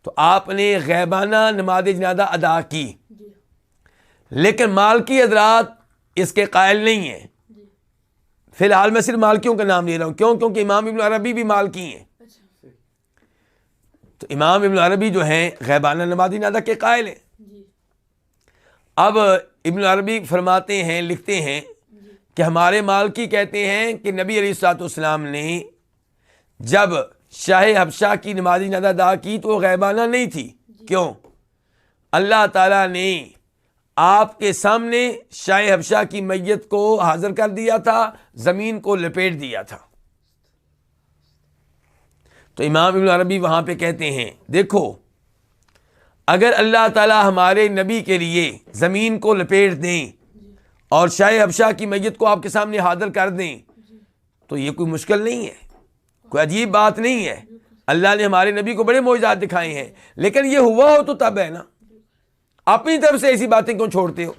تو آپ نے غیبانہ نماز جنازہ ادا کی، لیکن مالکی حضرات اس کے قائل نہیں ہیں۔ فی الحال میں صرف مالکیوں کا نام لے رہا ہوں، کیونکہ امام ابن عربی بھی مالکی ہیں۔ تو امام ابن عربی جو ہیں غیبانہ نماز جنازہ کے قائل ہیں۔ اب ابن عربی فرماتے ہیں، لکھتے ہیں کہ ہمارے مالکی کہتے ہیں کہ نبی علیہ الصلوۃ والسلام نے جب شاہ حبشہ کی نماز جنازہ ادا کی تو وہ غیبانہ نہیں تھی۔ کیوں؟ اللہ تعالیٰ نے آپ کے سامنے شاہ حبشہ کی میت کو حاضر کر دیا تھا، زمین کو لپیٹ دیا تھا۔ تو امام ابن عربی وہاں پہ کہتے ہیں دیکھو، اگر اللہ تعالیٰ ہمارے نبی کے لیے زمین کو لپیٹ دیں اور شاہ حبشہ کی میت کو آپ کے سامنے حاضر کر دیں تو یہ کوئی مشکل نہیں ہے، کوئی عجیب بات نہیں ہے۔ اللہ نے ہمارے نبی کو بڑے معجزات دکھائے ہیں، لیکن یہ ہوا ہو تو تب ہے نا۔ اپنی طرف سے ایسی باتیں کیوں چھوڑتے ہو؟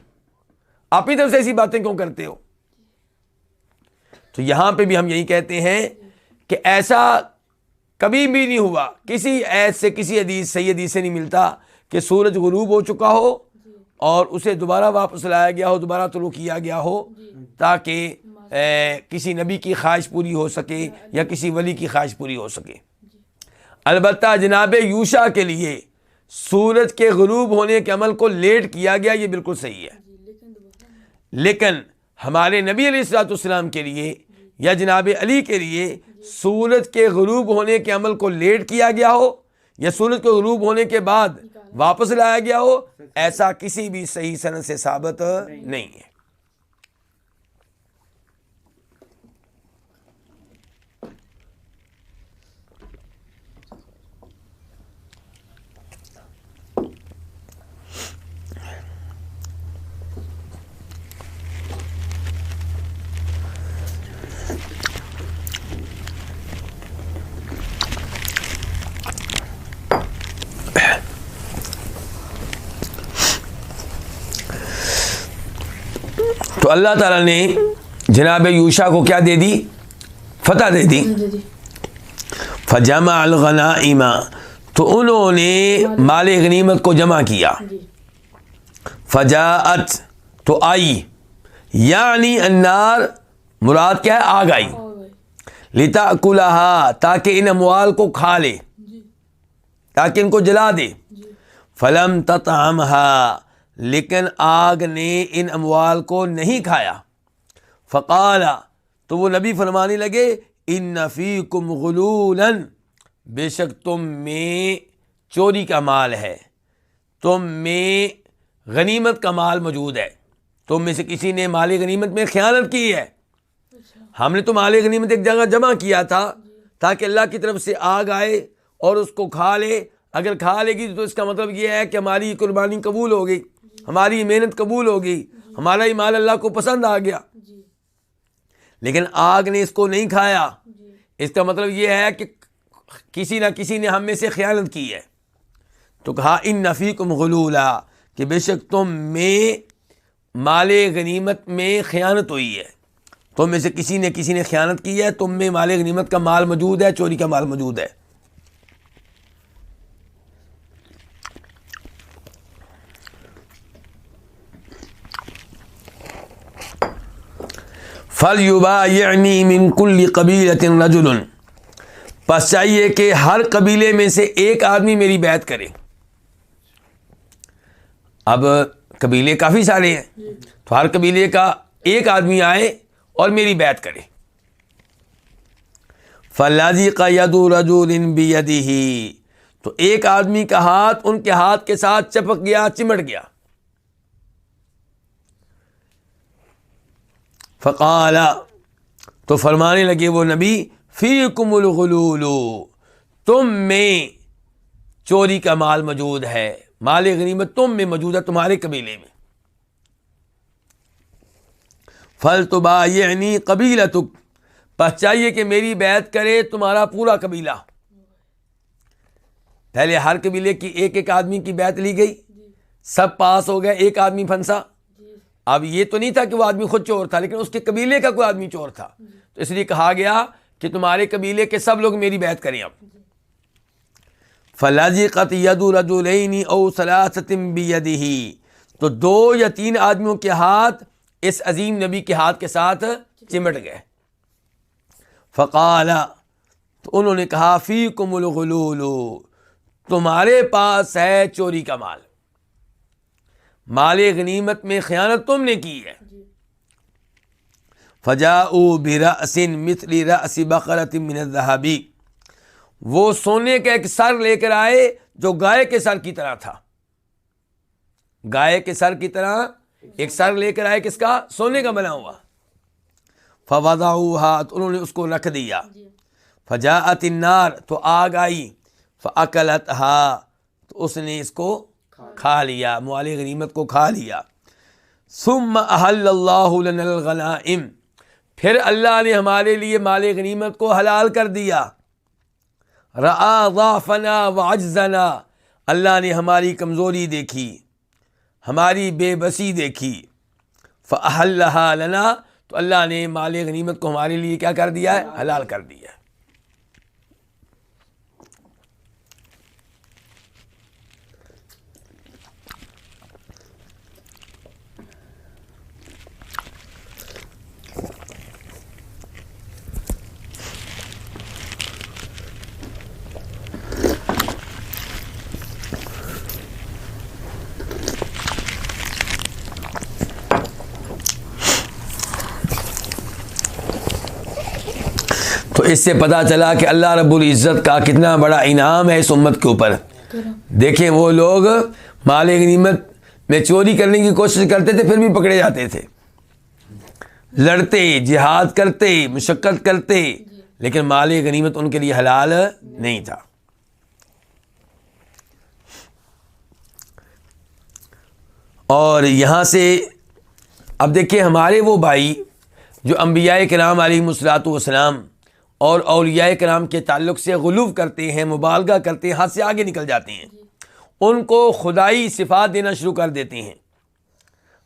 اپنی طرف سے ایسی باتیں کیوں کرتے ہو؟ تو یہاں پہ بھی ہم یہی کہتے ہیں کہ ایسا کبھی بھی نہیں ہوا، کسی ایت سے، کسی حدیث صحیح حدیث سے نہیں ملتا کہ سورج غروب ہو چکا ہو اور اسے دوبارہ واپس لایا گیا ہو، دوبارہ طلوع کیا گیا ہو تاکہ کسی نبی کی خواہش پوری ہو سکے یا کسی ولی کی خواہش پوری ہو سکے۔ البتہ جناب یوشع کے لیے سورج کے غروب ہونے کے عمل کو لیٹ کیا گیا، یہ بالکل صحیح ہے، لیکن ہمارے نبی علیہ الصلوۃ والسلام کے لیے یا جناب علی کے لیے سورج کے غروب ہونے کے عمل کو لیٹ کیا گیا ہو یا سورج کے غروب ہونے کے بعد واپس لایا گیا ہو، ایسا کسی بھی صحیح سند سے ثابت نہیں ہے۔ تو اللہ تعالیٰ نے جناب یوشع کو کیا دے دی؟ فتح دے دی۔ فجمع الغنائم، تو انہوں نے مال غنیمت کو جمع کیا۔ فجاءت، تو آئی، یعنی النار مراد کیا ہے؟ آگ آئی، لتأکلھا، تاکہ ان اموال کو کھا لے، تاکہ ان کو جلا دے۔ فلم تطعمھا، لیکن آگ نے ان اموال کو نہیں کھایا۔ فقال، تو وہ نبی فرمانے لگے، ان فیکم غلولا، بے شک تم میں چوری کا مال ہے، تم میں غنیمت کا مال موجود ہے، تم میں سے کسی نے مال غنیمت میں خیانت کی ہے۔ ہم نے تو مال غنیمت ایک جگہ جمع کیا تھا تاکہ اللہ کی طرف سے آگ آئے اور اس کو کھا لے۔ اگر کھا لے گی تو اس کا مطلب یہ ہے کہ ہماری قربانی قبول ہو گئی، ہماری محنت قبول ہو گئی، ہمارا ہی مال اللہ کو پسند آ گیا۔ لیکن آگ نے اس کو نہیں کھایا، اس کا مطلب یہ ہے کہ کسی نہ کسی نے ہم میں سے خیانت کی ہے۔ تو کہا ان فیکم غلولا، کہ بے شک تم میں مال غنیمت میں خیانت ہوئی ہے، تم میں سے کسی نے خیانت کی ہے، تم میں مال غنیمت کا مال موجود ہے، چوری کا مال موجود ہے۔ فَلْيُبَايِعْنِي مِنْ كُلِّ قَبِيلَةٍ رَجُلٌ، پس چاہیے کہ ہر قبیلے میں سے ایک آدمی میری بیعت کرے۔ اب قبیلے کافی سارے ہیں، تو ہر قبیلے کا ایک آدمی آئے اور میری بیعت کرے۔ فَلَذِقَ يَدُ رَجُلٍ بِيَدِهِ، تو ایک آدمی کا ہاتھ ان کے ہاتھ کے ساتھ چپک گیا، چمٹ گیا۔ فقال، تو فرمانے لگے وہ نبی، فیکم الغلول، تم میں چوری کا مال موجود ہے، مال غنیمت تم میں موجود ہے، تمہارے قبیلے میں۔ فلتبایعنی قبیلتک، پس چاہیے کہ میری بیعت کرے تمہارا پورا قبیلہ۔ پہلے ہر قبیلے کی ایک آدمی کی بیعت لی گئی، سب پاس ہو گئے، ایک آدمی پھنسا۔ اب یہ تو نہیں تھا کہ وہ آدمی خود چور تھا، لیکن اس کے قبیلے کا کوئی آدمی چور تھا، تو اس لیے کہا گیا کہ تمہارے قبیلے کے سب لوگ میری بیعت کریں۔ اب فَلَذِقَتْ يَدُ رَجُلَيْنِ أَوْ ثَلَاثَةٍ بِيَدِهِ، تو 2 یا 3 آدمیوں کے ہاتھ اس عظیم نبی کے ہاتھ کے ساتھ چمٹ گئے۔ فقال، تو انہوں نے کہا، فیکم الغلول، تمہارے پاس ہے چوری کا مال، مال غنیمت میں خیانت تم نے کی ہے۔ فجاءوا برأس مثل رأس بقرة من الذهب، وہ سونے کا ایک سر لے کر آئے جو گائے کے سر کی طرح تھا، گائے کے سر کی طرح ایک سر لے کر آئے، کس کا؟ سونے کا بنا ہوا۔ فوضعوها، تو انہوں نے اس کو رکھ دیا۔ فجاءت النار، تو آگ آئی، فاکلتها، تو اس نے اس کو کھا لیا، مال غنیمت کو کھا لیا۔ ثم احل اللہ لنا الغنائم، پھر اللہ نے ہمارے لیے مال غنیمت کو حلال کر دیا۔ رعا ضعفنا وعجزنا، اللہ نے ہماری کمزوری دیکھی، ہماری بے بسی دیکھی۔ فاحلها لنا، تو اللہ نے مال غنیمت کو ہمارے لیے کیا کر دیا ہے؟ حلال کر دیا ہے۔ اس سے پتہ چلا کہ اللہ رب العزت کا کتنا بڑا انعام ہے اس امت کے اوپر. دیکھیں وہ لوگ مال غنیمت میں چوری کرنے کی کوشش کرتے تھے پھر بھی پکڑے جاتے تھے, لڑتے, جہاد کرتے, مشقت کرتے, لیکن مال غنیمت ان کے لیے حلال نہیں تھا. اور یہاں سے اب دیکھیں ہمارے وہ بھائی جو انبیاء کرام علیہم الصلوۃ والسلام اور اولیاء کرام کے تعلق سے غلو کرتے ہیں, مبالغہ کرتے ہیں, حد سے آگے نکل جاتے ہیں, ان کو خدائی صفات دینا شروع کر دیتے ہیں,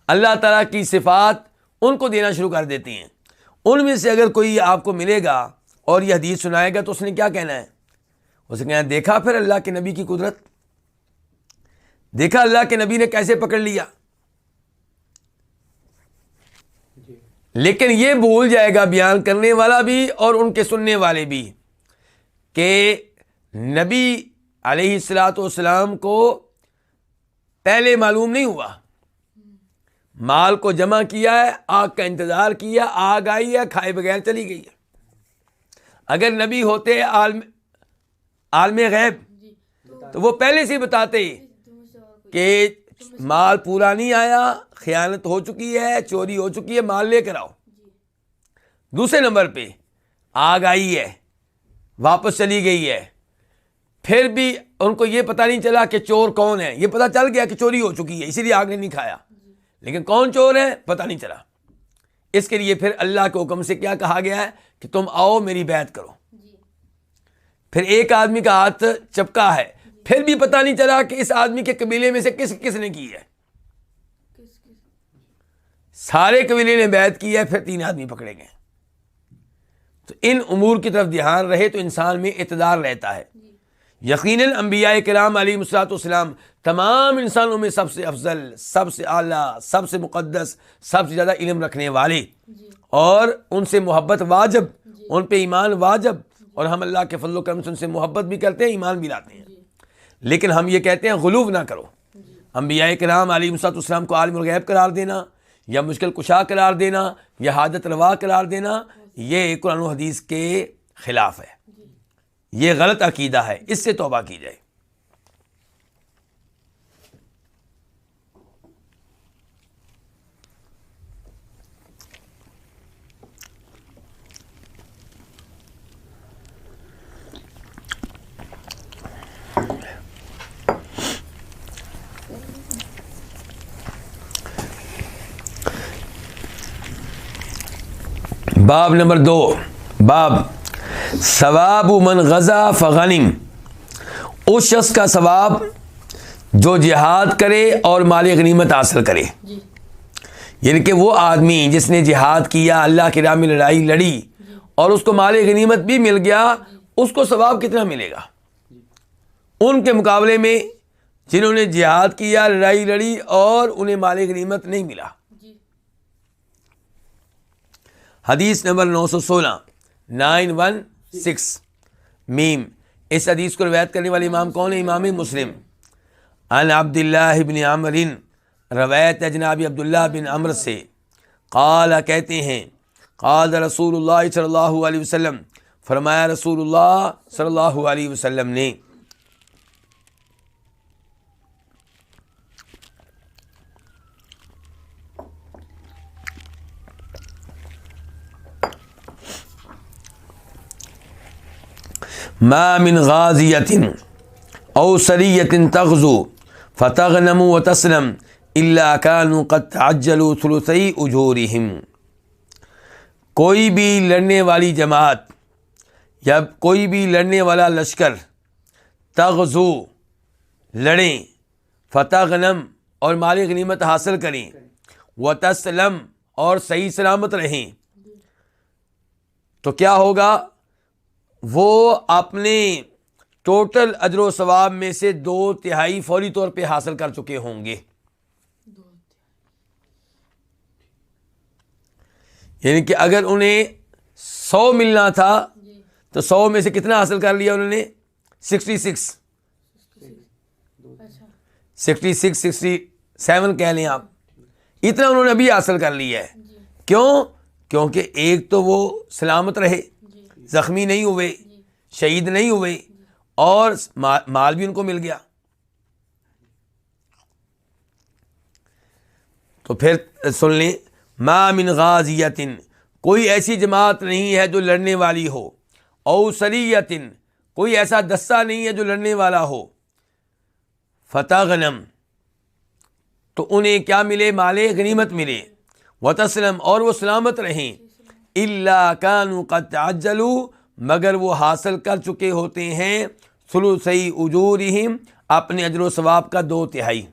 اللہ تعالیٰ کی صفات ان کو دینا شروع کر دیتے ہیں. ان میں سے اگر کوئی آپ کو ملے گا اور یہ حدیث سنائے گا تو اس نے کیا کہنا ہے؟ اسے کہنا ہے دیکھا پھر اللہ کے نبی کی قدرت, دیکھا اللہ کے نبی نے کیسے پکڑ لیا. لیکن یہ بھول جائے گا بیان کرنے والا بھی اور ان کے سننے والے بھی کہ نبی علیہ الصلوۃ والسلام کو پہلے معلوم نہیں ہوا, مال کو جمع کیا ہے, آگ کا انتظار کیا, آگ آئی ہے, کھائے بغیر چلی گئی ہے. اگر نبی ہوتے عالم غیب تو وہ پہلے سے بتاتے کہ مال پورا نہیں آیا, خیانت ہو چکی ہے, چوری ہو چکی ہے, مال لے کر آؤ. دوسرے نمبر پہ آگ آئی ہے, واپس چلی گئی ہے, پھر بھی ان کو یہ پتہ نہیں چلا کہ چور کون ہے. یہ پتہ چل گیا کہ چوری ہو چکی ہے اسی لیے آگ نے نہیں کھایا, لیکن کون چور ہے پتہ نہیں چلا. اس کے لیے پھر اللہ کے حکم سے کیا کہا گیا ہے کہ تم آؤ میری بیعت کرو. پھر ایک آدمی کا ہاتھ چپکا ہے, پھر بھی پتہ نہیں چلا کہ اس آدمی کے قبیلے میں سے کس نے کی ہے. سارے قبیلے نے بیعت کی ہے, پھر 3 آدمی پکڑے گئے. تو ان امور کی طرف دھیان رہے تو انسان میں اعتدال رہتا ہے. یقیناً انبیاء کرام علیہم الصلوۃ والسلام تمام انسانوں میں سب سے افضل, سب سے اعلیٰ, سب سے مقدس, سب سے زیادہ علم رکھنے والے, اور ان سے محبت واجب, ان پہ ایمان واجب, اور ہم اللہ کے فضل و کرم سے ان سے محبت بھی کرتے ہیں, ایمان بھی لاتے ہیں. لیکن ہم یہ کہتے ہیں غلو نہ کرو. انبیاء کرام علیہم الصلوۃ والسلام کو عالم الغیب قرار دینا یا مشکل کشا قرار دینا یا حاجت روا قرار دینا یہ قرآن و حدیث کے خلاف ہے, یہ غلط عقیدہ ہے, اس سے توبہ کی جائے. باب نمبر 2, باب ثواب من غزا فغنم, اس شخص کا ثواب جو جہاد کرے اور مال غنیمت حاصل کرے. یعنی کہ وہ آدمی جس نے جہاد کیا, اللہ کی راہ میں لڑائی لڑی اور اس کو مال غنیمت بھی مل گیا, اس کو ثواب کتنا ملے گا ان کے مقابلے میں جنہوں نے جہاد کیا, لڑائی لڑی اور انہیں مال غنیمت نہیں ملا. حدیث نمبر 916 916 میم. اس حدیث کو روایت کرنے والے امام کون ہے؟ امام مسلم. عن عبداللہ بن عمر, روایت ہے جناب عبداللہ بن عمر سے, قال کہتے ہیں قال رسول اللہ صلی اللہ علیہ وسلم, فرمایا رسول اللہ صلی اللہ علیہ وسلم نے, ما من غازیت او سریت تغزو فتغنم وتسلم الا كانوا قد تعجلوا ثلثی اجورهم. کوئی بھی لڑنے والی جماعت یا کوئی بھی لڑنے والا لشکر تغزو لڑیں, فتغنم اور مال غنیمت حاصل کریں, وتسلم اور صحیح سلامت رہیں, تو کیا ہوگا؟ وہ اپنے ٹوٹل اجر و ثواب میں سے 2/3 فوری طور پہ حاصل کر چکے ہوں گے. یعنی کہ اگر انہیں 100 ملنا تھا تو 100 میں سے کتنا حاصل کر لیا انہوں نے؟ 66 67 کہہ لیں آپ, اتنا انہوں نے ابھی حاصل کر لیا ہے. کیوں؟ کیونکہ ایک تو وہ سلامت رہے, زخمی نہیں ہوئے، شہید نہیں ہوئے، اور مال بھی ان کو مل گیا۔ تو پھر سن لیں، ما من غازیۃ، کوئی ایسی جماعت نہیں ہے جو لڑنے والی ہو، او سریۃ، کوئی ایسا دستہ نہیں ہے جو لڑنے والا ہو، فتغنم، تو انہیں کیا ملے؟ مال غنیمت ملے، وتسلم، اور وہ سلامت رہیں، الا كانوا قد تعجلوا، مگر وہ حاصل کر چکے ہوتے ہیں ثلثی اجورہم، اپنے اجر و ثواب کا 2/3۔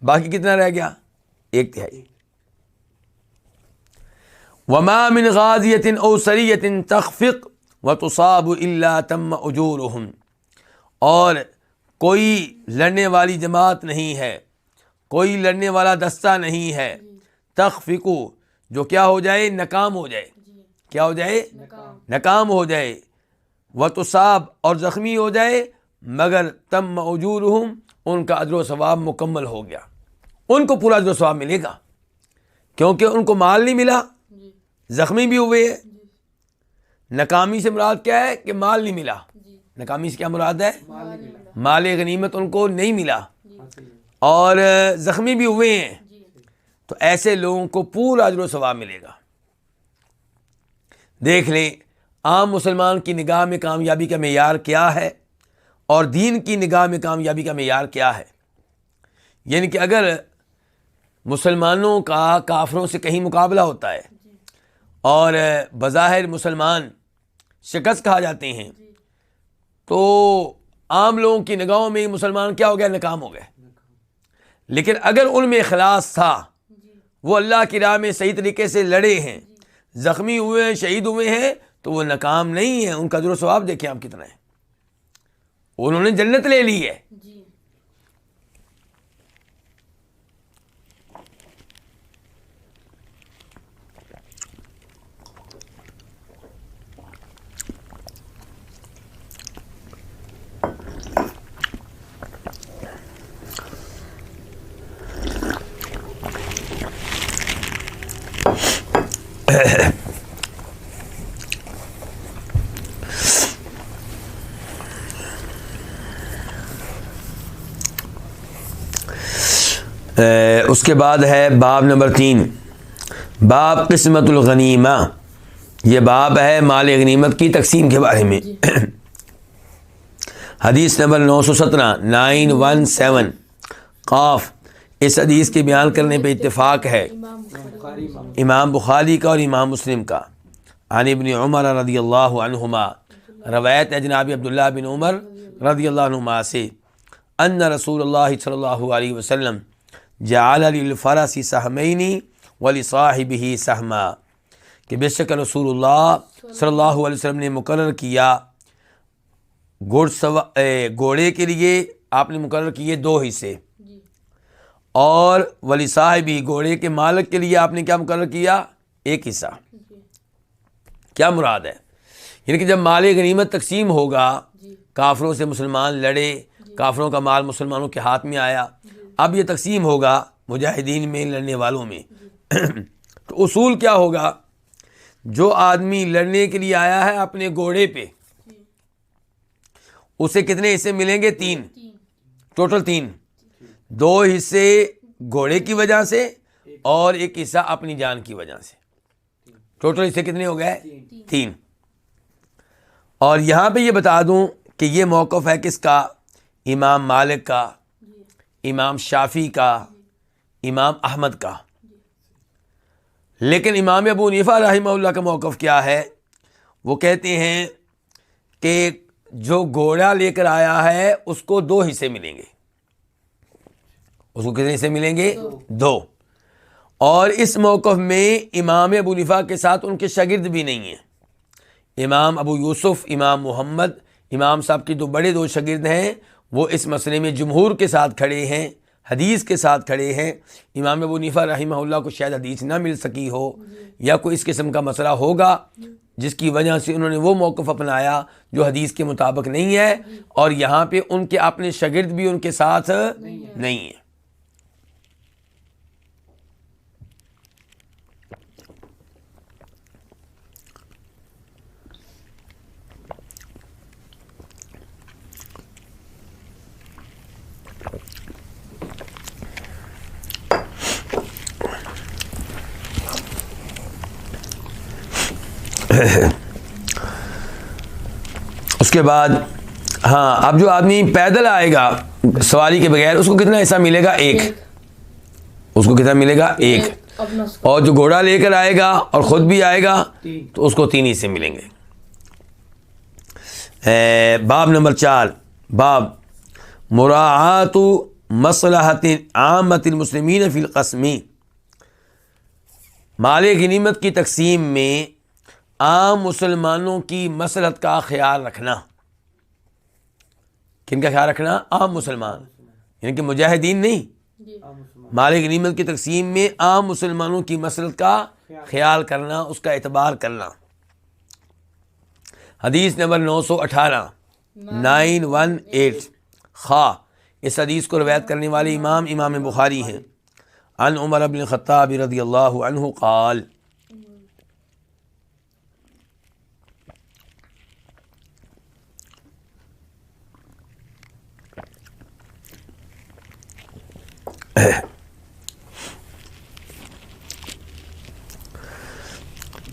باقی کتنا رہ گیا؟ 1/3۔ وما من غازیۃ او سریۃ تخفق وتصاب الا تم اجورہم، اور کوئی لڑنے والی جماعت نہیں ہے، کوئی لڑنے والا دستہ نہیں ہے، تخفق، جو کیا ہو جائے؟ ناکام ہو جائے۔ کیا ہو جائے؟ ناکام ہو جائے، وتصاب، اور زخمی ہو جائے، مگر تم اجورہم، ان کا اجر و ثواب مکمل ہو گیا، ان کو پورا اجر و ثواب ملے گا، کیونکہ ان کو مال نہیں ملا، زخمی بھی ہوئے ہیں۔ ناکامی سے مراد کیا ہے؟ کہ مال نہیں ملا۔ ناکامی سے کیا مراد ہے؟ مال غنیمت ان کو نہیں ملا، اور زخمی بھی ہوئے ہیں، تو ایسے لوگوں کو پورا اجر و ثواب ملے گا۔ دیکھ لیں عام مسلمان کی نگاہ میں کامیابی کا معیار کیا ہے، اور دین کی نگاہ میں کامیابی کا معیار کیا ہے۔ یعنی کہ اگر مسلمانوں کا کافروں سے کہیں مقابلہ ہوتا ہے اور بظاہر مسلمان شکست کھا جاتے ہیں، تو عام لوگوں کی نگاہوں میں مسلمان کیا ہو گیا؟ ناکام ہو گئے۔ لیکن اگر ان میں اخلاص تھا، وہ اللہ کی راہ میں صحیح طریقے سے لڑے ہیں، زخمی ہوئے ہیں، شہید ہوئے ہیں، تو وہ ناکام نہیں ہیں۔ ان کا اجر و ثواب دیکھیں آپ کتنا ہے، انہوں نے جنت لے لی ہے۔ اس کے بعد ہے باب نمبر 3، باب قسمت الغنیمہ، یہ باب ہے مال غنیمت کی تقسیم کے بارے میں۔ حدیث نمبر 917 917 قاف، اس حدیث کے بیان کرنے پہ اتفاق ہے امام بخاری کا اور امام مسلم کا۔ عن ابن عمر رضی اللہ عنہما، روایت ہے جناب عبداللہ بن عمر رضی اللہ عنہما سے، ان رسول اللہ صلی اللہ علیہ وسلم جعل للفرس سہمین ولصاحبہ سہما، کہ بے شک رسول اللہ صلی اللہ علیہ وسلم نے مقرر کیا گھوڑے کے لیے آپ نے مقرر کیے 2 حصے، اور ولصاحبہ، گھوڑے کے مالک کے لیے آپ نے کیا مقرر کیا؟ 1 حصہ۔ کیا مراد ہے؟ یعنی کہ جب مال غنیمت تقسیم ہوگا، کافروں سے مسلمان لڑے، کافروں کا مال مسلمانوں کے ہاتھ میں آیا، اب یہ تقسیم ہوگا مجاہدین میں، لڑنے والوں میں، تو اصول کیا ہوگا؟ جو آدمی لڑنے کے لیے آیا ہے اپنے گھوڑے پہ، اسے کتنے حصے ملیں گے؟ 3، ٹوٹل 3، 2 حصے گھوڑے کی وجہ سے اور 1 حصہ اپنی جان کی وجہ سے، ٹوٹل حصے کتنے ہو گئے؟ 3۔ اور یہاں پہ یہ بتا دوں کہ یہ موقف ہے کس کا؟ امام مالک کا، امام شافعی کا، امام احمد کا۔ لیکن امام ابو حنیفہ رحمہ اللہ کا موقف کیا ہے؟ وہ کہتے ہیں کہ جو گھوڑا لے کر آیا ہے اس کو 2 حصے ملیں گے۔ اس کو کتنے حصے ملیں گے؟ 2۔ اور اس موقف میں امام ابو حنیفہ کے ساتھ ان کے شاگرد بھی نہیں ہیں۔ امام ابو یوسف، امام محمد، امام صاحب کی 2 بڑے شاگرد ہیں، وہ اس مسئلے میں جمہور کے ساتھ کھڑے ہیں، حدیث کے ساتھ کھڑے ہیں۔ امام ابو حنیفہ رحمہ اللہ کو شاید حدیث نہ مل سکی ہو، یا کوئی اس قسم کا مسئلہ ہوگا جس کی وجہ سے انہوں نے وہ موقف اپنایا جو حدیث کے مطابق نہیں ہے، اور یہاں پہ ان کے اپنے شاگرد بھی ان کے ساتھ نہیں ہیں۔ اس کے بعد ہاں اب جو آدمی پیدل آئے گا سواری کے بغیر اس کو کتنا حصہ ملے گا؟ ایک. اس کو کتنا ملے گا؟ ایک. اور جو گھوڑا لے کر آئے گا اور خود بھی آئے گا تو اس کو 3 حصے ملیں گے. باب نمبر 4 باب مراعات مصلحت عامت المسلمین فی القسم. مال غنیمت کی تقسیم میں عام مسلمانوں کی مصلحت کا خیال رکھنا. کن کا خیال رکھنا؟ عام مسلمان، یعنی کہ مجاہدین نہیں. مال غنیمت کی تقسیم میں عام مسلمانوں کی مصلحت کا خیال کرنا، اس کا اعتبار کرنا. حدیث نمبر 918 918 خواہ اس حدیث کو روایت کرنے والے امام بخاری ہیں. عن عمر بن الخطاب رضی اللہ عنہ قال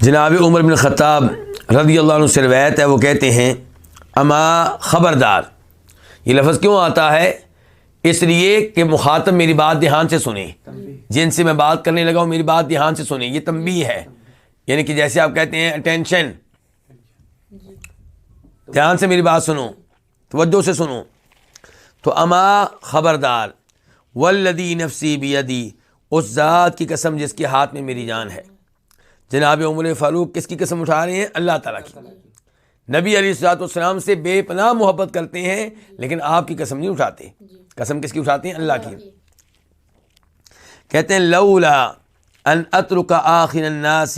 جناب عمر بن الخطاب رضی اللہ عنہ سے روایت ہے، وہ کہتے ہیں اما خبردار. یہ لفظ کیوں آتا ہے؟ اس لیے کہ مخاطب میری بات دھیان سے سنیں، جن سے میں بات کرنے لگا ہوں میری بات دھیان سے سنیں. یہ تنبیہ ہے، یعنی کہ جیسے آپ کہتے ہیں اٹینشن، دھیان سے میری بات سنو، توجہ سے سنو. تو اما خبردار، والذی نفسی بیدی، اس ذات کی قسم جس کے ہاتھ میں میری جان ہے. جناب عمر فاروق کس کی قسم اٹھا رہے ہیں؟ اللہ تعالیٰ کی. نبی علیہ الصلوۃ والسلام سے بے پناہ محبت کرتے ہیں لیکن آپ کی قسم نہیں اٹھاتے. قسم کس کی اٹھاتے ہیں؟ اللہ کی. کہتے ہیں لولا ان اترک آخر الناس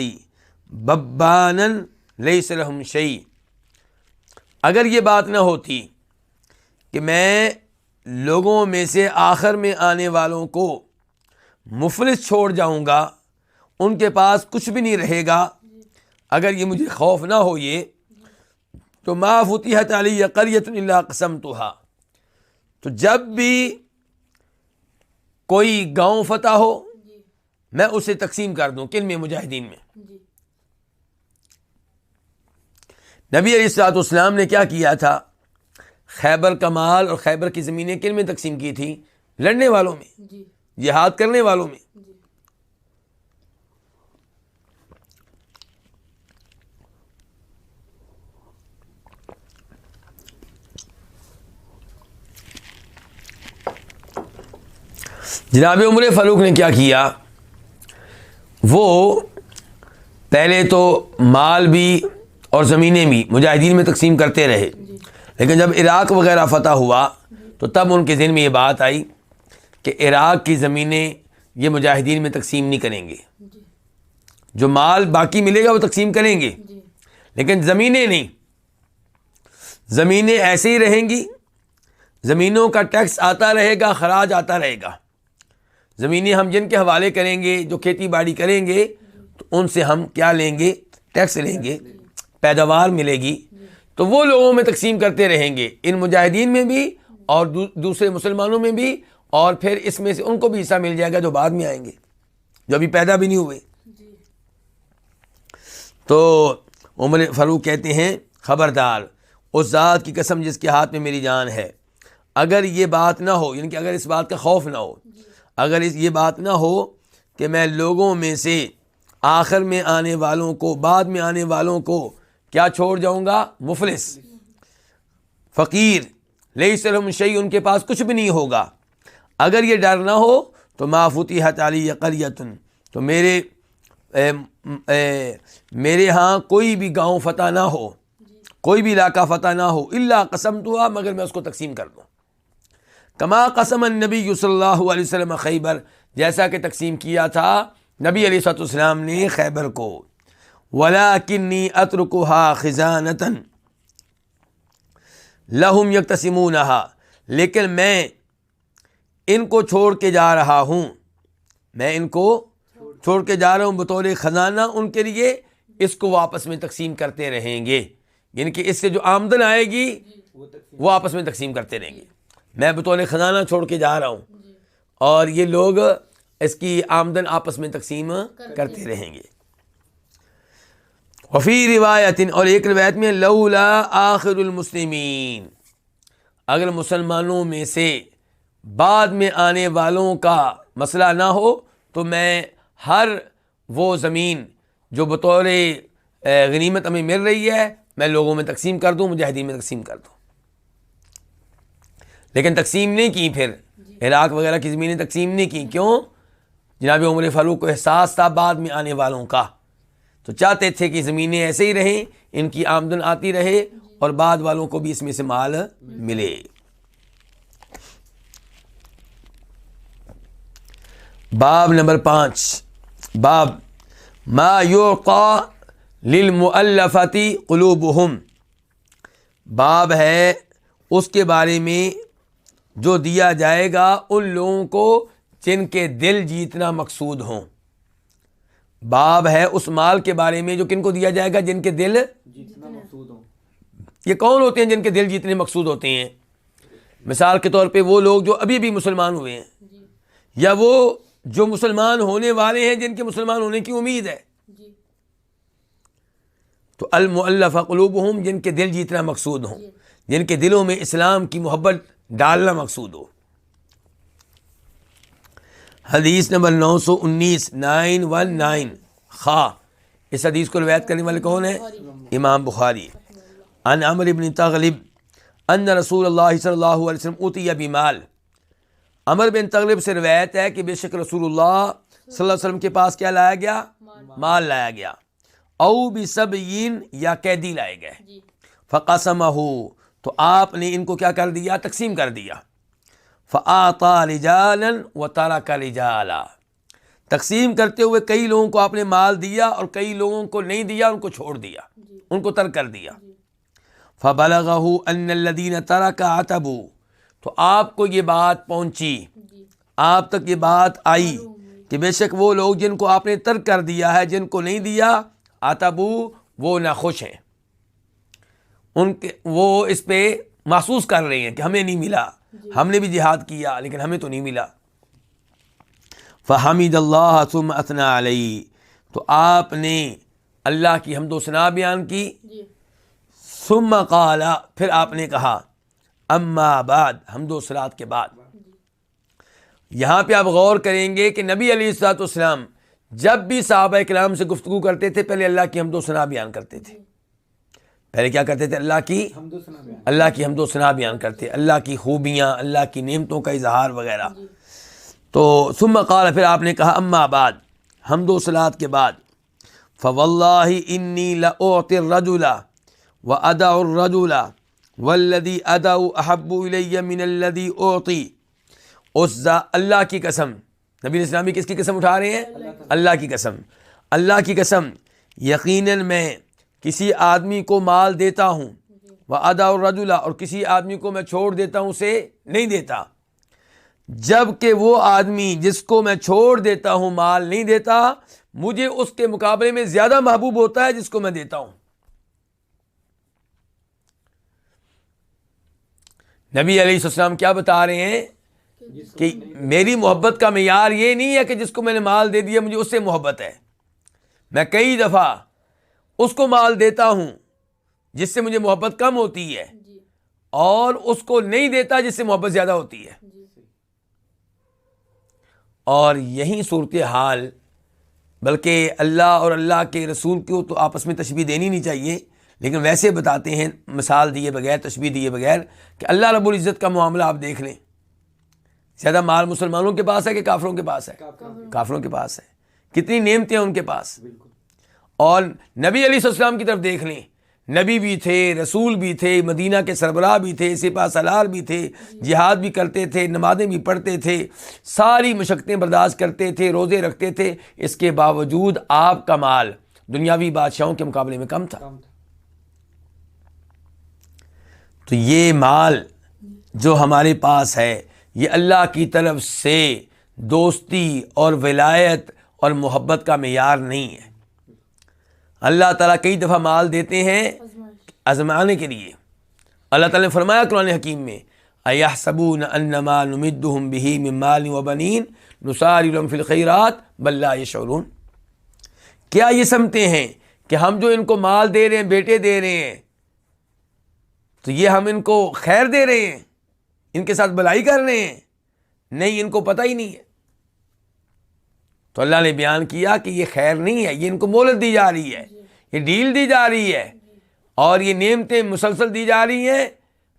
ببانا لیس لهم شیء. اگر یہ بات نہ ہوتی کہ میں لوگوں میں سے آخر میں آنے والوں کو مفلس چھوڑ جاؤں گا، ان کے پاس کچھ بھی نہیں رہے گا، اگر یہ مجھے خوف نہ ہو یہ، تو ما فتحت علی قریۃ الا قسمتها. تو جب بھی کوئی گاؤں فتح ہو میں اسے تقسیم کر دوں. کن میں؟ مجاہدین میں. نبی علیہ الصلوۃ والسلام نے کیا کیا تھا؟ خیبر کا مال اور خیبر کی زمینیں کن میں تقسیم کی تھی؟ لڑنے والوں میں، جہاد کرنے والوں میں. جناب عمر فاروق نے کیا کیا؟ وہ پہلے تو مال بھی اور زمینیں بھی مجاہدین میں تقسیم کرتے رہے، لیکن جب عراق وغیرہ فتح ہوا تو تب ان کے ذہن میں یہ بات آئی کہ عراق کی زمینیں یہ مجاہدین میں تقسیم نہیں کریں گے. جو مال باقی ملے گا وہ تقسیم کریں گے لیکن زمینیں نہیں. زمینیں ایسے ہی رہیں گی، زمینوں کا ٹیکس آتا رہے گا، خراج آتا رہے گا. زمینیں ہم جن کے حوالے کریں گے جو کھیتی باڑی کریں گے تو ان سے ہم کیا لیں گے؟ ٹیکس لیں گے، پیداوار ملے گی. تو وہ لوگوں میں تقسیم کرتے رہیں گے، ان مجاہدین میں بھی اور دوسرے مسلمانوں میں بھی، اور پھر اس میں سے ان کو بھی حصہ مل جائے گا جو بعد میں آئیں گے، جو ابھی پیدا بھی نہیں ہوئے. تو عمر فاروق کہتے ہیں خبردار، اس ذات کی قسم جس کے ہاتھ میں میری جان ہے، اگر یہ بات نہ ہو، یعنی کہ اگر اس بات کا خوف نہ ہو، اگر یہ بات نہ ہو کہ میں لوگوں میں سے آخر میں آنے والوں کو، بعد میں آنے والوں کو کیا چھوڑ جاؤں گا؟ مفلس، فقیر، لیس لهم شیء، ان کے پاس کچھ بھی نہیں ہوگا. اگر یہ ڈر نہ ہو تو ما فتحت علی قریۃ، تو میرے ہاں کوئی بھی گاؤں فتح نہ ہو، کوئی بھی علاقہ فتح نہ ہو، الا قسمتها، مگر میں اس کو تقسیم کر دوں. کما قسم النبی صلی اللہ علیہ وسلم خیبر، جیسا کہ تقسیم کیا تھا نبی علیہ الصلوۃ والسلام نے خیبر کو. ولکنی اترکها خزانۃ لہم یقتسمونہا، لیکن میں ان کو چھوڑ کے جا رہا ہوں، میں ان کو چھوڑ کے جا رہا ہوں بطور خزانہ ان کے لیے، اس کو واپس میں تقسیم کرتے رہیں گے. یعنی کہ اس سے جو آمدن آئے گی وہ آپس میں تقسیم کرتے رہیں گے. میں بطور خزانہ چھوڑ کے جا رہا ہوں اور یہ لوگ اس کی آمدن آپس میں تقسیم کرتے رہیں گے. وفی روایت، اور ایک روایت میں لولا آخر المسلمین، اگر مسلمانوں میں سے بعد میں آنے والوں کا مسئلہ نہ ہو تو میں ہر وہ زمین جو بطور غنیمت ہمیں مل رہی ہے میں لوگوں میں تقسیم کر دوں، مجاہدین میں تقسیم کر دوں. لیکن تقسیم نہیں کی، پھر عراق وغیرہ کی زمینیں تقسیم نہیں کی. کیوں؟ جناب عمر فاروق کو احساس تھا بعد میں آنے والوں کا، تو چاہتے تھے کہ زمینیں ایسے ہی رہیں، ان کی آمدن آتی رہے اور بعد والوں کو بھی اس میں سے مال ملے. باب نمبر 5، باب ما یعطى للمؤلفۃ قلوبہم، باب ہے اس کے بارے میں جو دیا جائے گا ان لوگوں کو جن کے دل جیتنا مقصود ہوں. باب ہے اس مال کے بارے میں جو کن کو دیا جائے گا؟ جن کے دل جتنا مقصود ہو. یہ کون ہوتے ہیں جن کے دل جیتنے مقصود ہوتے ہیں؟ مثال کے طور پہ وہ لوگ جو ابھی بھی مسلمان ہوئے ہیں، یا وہ جو مسلمان ہونے والے ہیں جن کے مسلمان ہونے کی امید ہے. تو المؤلفہ قلوبہم، جن کے دل جیتنا مقصود ہوں، جن کے دلوں میں اسلام کی محبت ڈالنا مقصود ہو. حدیث نمبر 919 919 خا، اس حدیث کو روایت کرنے والے کون ہیں؟ امام بخاری. عن عمرو بن تغلب ان رسول اللہ صلی اللہ علیہ وسلم اوتی بمال، عمر بن تغلب سے روایت ہے کہ بے شک رسول اللہ صلی اللہ علیہ وسلم کے پاس کیا لایا گیا؟ مال لایا گیا. او بسبیین، یا قیدی لائے گئے. فقسمہ، تو آپ نے ان کو کیا کر دیا؟ تقسیم کر دیا. فَآطَى رِجَالًا وَتَرَكَ رِجَالًا، تقسیم کرتے ہوئے کئی لوگوں کو آپ نے مال دیا اور کئی لوگوں کو نہیں دیا، ان کو چھوڑ دیا، ان کو ترک کر دیا. فَبَلَغَهُ أَنَّ الَّذِينَ تَرَكَ عَتَبُوا، تو آپ کو یہ بات پہنچی، آپ تک یہ بات آئی کہ بے شک وہ لوگ جن کو آپ نے ترک کر دیا ہے، جن کو نہیں دیا، عتبو، وہ ناخوش ہیں، ان کے وہ اس پہ محسوس کر رہے ہیں کہ ہمیں نہیں ملا، ہم نے بھی جہاد کیا لیکن ہمیں تو نہیں ملا. فحمد اللہ ثم اثنى علیہ، تو آپ نے اللہ کی حمد و ثنا بیان کی. ثم قال، پھر آپ نے کہا اما بعد، حمد و ثناء کے بعد. یہاں پہ آپ غور کریں گے کہ نبی علیہ الصلوۃ والسلام جب بھی صحابہ کرام سے گفتگو کرتے تھے پہلے اللہ کی حمد و ثنا بیان کرتے تھے. پہلے کیا کرتے تھے؟ اللہ کی حمد و ثنا بیان کرتے، اللہ کی خوبیاں، اللہ کی نعمتوں کا اظہار وغیرہ. تو ثم قال، پھر آپ نے کہا اما بعد، حمد و ثنا کے بعد. فواللہ انی لاعطی الرجل وادع الرجل والذی ادع احب الی من الذی اعطی. اس اللہ کی قسم، نبی علیہ السلام کس کی قسم اٹھا رہے ہیں؟ اللہ کی قسم. اللہ کی قسم، یقیناً میں کسی آدمی کو مال دیتا ہوں، وَأَدَعُ الرَّجُلَ، اور کسی آدمی کو میں چھوڑ دیتا ہوں، اسے نہیں دیتا. جب کہ وہ آدمی جس کو میں چھوڑ دیتا ہوں مال نہیں دیتا، مجھے اس کے مقابلے میں زیادہ محبوب ہوتا ہے جس کو میں دیتا ہوں. نبی علیہ السلام کیا بتا رہے ہیں کہ میری محبت کا معیار یہ نہیں ہے کہ جس کو میں نے مال دے دیا مجھے اس سے محبت ہے. میں کئی دفعہ اس کو مال دیتا ہوں جس سے مجھے محبت کم ہوتی ہے، اور اس کو نہیں دیتا جس سے محبت زیادہ ہوتی ہے. اور یہی صورتحال، بلکہ اللہ اور اللہ کے رسول کو تو آپس میں تشبیہ دینی نہیں چاہیے، لیکن ویسے بتاتے ہیں مثال دیے بغیر، تشبیہ دیے بغیر، کہ اللہ رب العزت کا معاملہ آپ دیکھ لیں. زیادہ مال مسلمانوں کے پاس ہے کہ کافروں کے پاس ہے؟ کافروں کے پاس ہے. کتنی نعمتیں ان کے پاس. اور نبی علیہ السلام کی طرف دیکھ لیں، نبی بھی تھے، رسول بھی تھے، مدینہ کے سربراہ بھی تھے، سپہ سالار بھی تھے، جہاد بھی کرتے تھے، نمازیں بھی پڑھتے تھے، ساری مشقتیں برداشت کرتے تھے، روزے رکھتے تھے. اس کے باوجود آپ کا مال دنیاوی بادشاہوں کے مقابلے میں کم تھا. تو یہ مال جو ہمارے پاس ہے یہ اللہ کی طرف سے دوستی اور ولایت اور محبت کا معیار نہیں ہے. اللہ تعالیٰ کئی دفعہ مال دیتے ہیں آزمانے کے لیے. اللہ تعالیٰ نے فرمایا قرآن حکیم میں، اَيَحْسَبُونَ أَنَّمَا نُمِدُّهُمْ بِهِ مِن مَالٍ وَبَنِينَ نُسَارِعُ لَهُمْ فِي الْخَيْرَاتِ بَل لَّا يَشْعُرُونَ. کیا یہ سمجھتے ہیں کہ ہم جو ان کو مال دے رہے ہیں، بیٹے دے رہے ہیں، تو یہ ہم ان کو خیر دے رہے ہیں، ان کے ساتھ بھلائی کر رہے ہیں؟ نہیں، ان کو پتہ ہی نہیں ہے۔ تو اللہ نے بیان کیا کہ یہ خیر نہیں ہے، یہ ان کو مہلت دی جا رہی ہے، یہ ڈیل دی جا رہی ہے، اور یہ نعمتیں مسلسل دی جا رہی ہیں،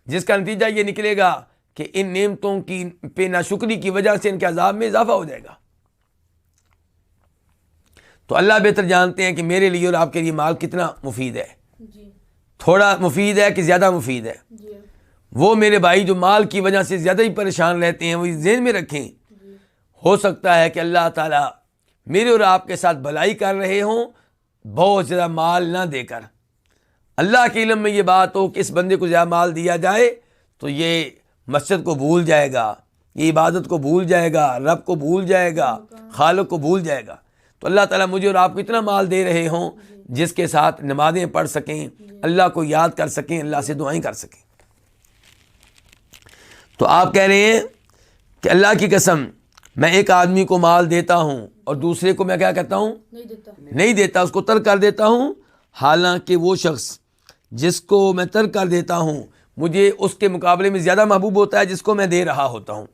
جس کا نتیجہ یہ نکلے گا کہ ان نعمتوں کی پہ ناشکری کی وجہ سے ان کے عذاب میں اضافہ ہو جائے گا۔ تو اللہ بہتر جانتے ہیں کہ میرے لیے اور آپ کے لیے مال کتنا مفید ہے، تھوڑا مفید ہے کہ زیادہ مفید ہے۔ وہ میرے بھائی جو مال کی وجہ سے زیادہ ہی پریشان رہتے ہیں، وہ ذہن میں رکھیں، ہو سکتا ہے کہ اللہ تعالیٰ میرے اور آپ کے ساتھ بھلائی کر رہے ہوں بہت زیادہ مال نہ دے کر۔ اللہ کے علم میں یہ بات ہو کہ اس بندے کو زیادہ مال دیا جائے تو یہ مسجد کو بھول جائے گا، یہ عبادت کو بھول جائے گا، رب کو بھول جائے گا، خالق کو بھول جائے گا۔ تو اللہ تعالیٰ مجھے اور آپ کو اتنا مال دے رہے ہوں جس کے ساتھ نمازیں پڑھ سکیں، اللہ کو یاد کر سکیں، اللہ سے دعائیں کر سکیں۔ تو آپ کہہ رہے ہیں کہ اللہ کی قسم میں ایک آدمی کو مال دیتا ہوں اور دوسرے کو میں کیا کہتا ہوں؟ نہیں دیتا، اس کو ترک کر دیتا ہوں، حالانکہ وہ شخص جس کو میں ترک کر دیتا ہوں مجھے اس کے مقابلے میں زیادہ محبوب ہوتا ہے جس کو میں دے رہا ہوتا ہوں۔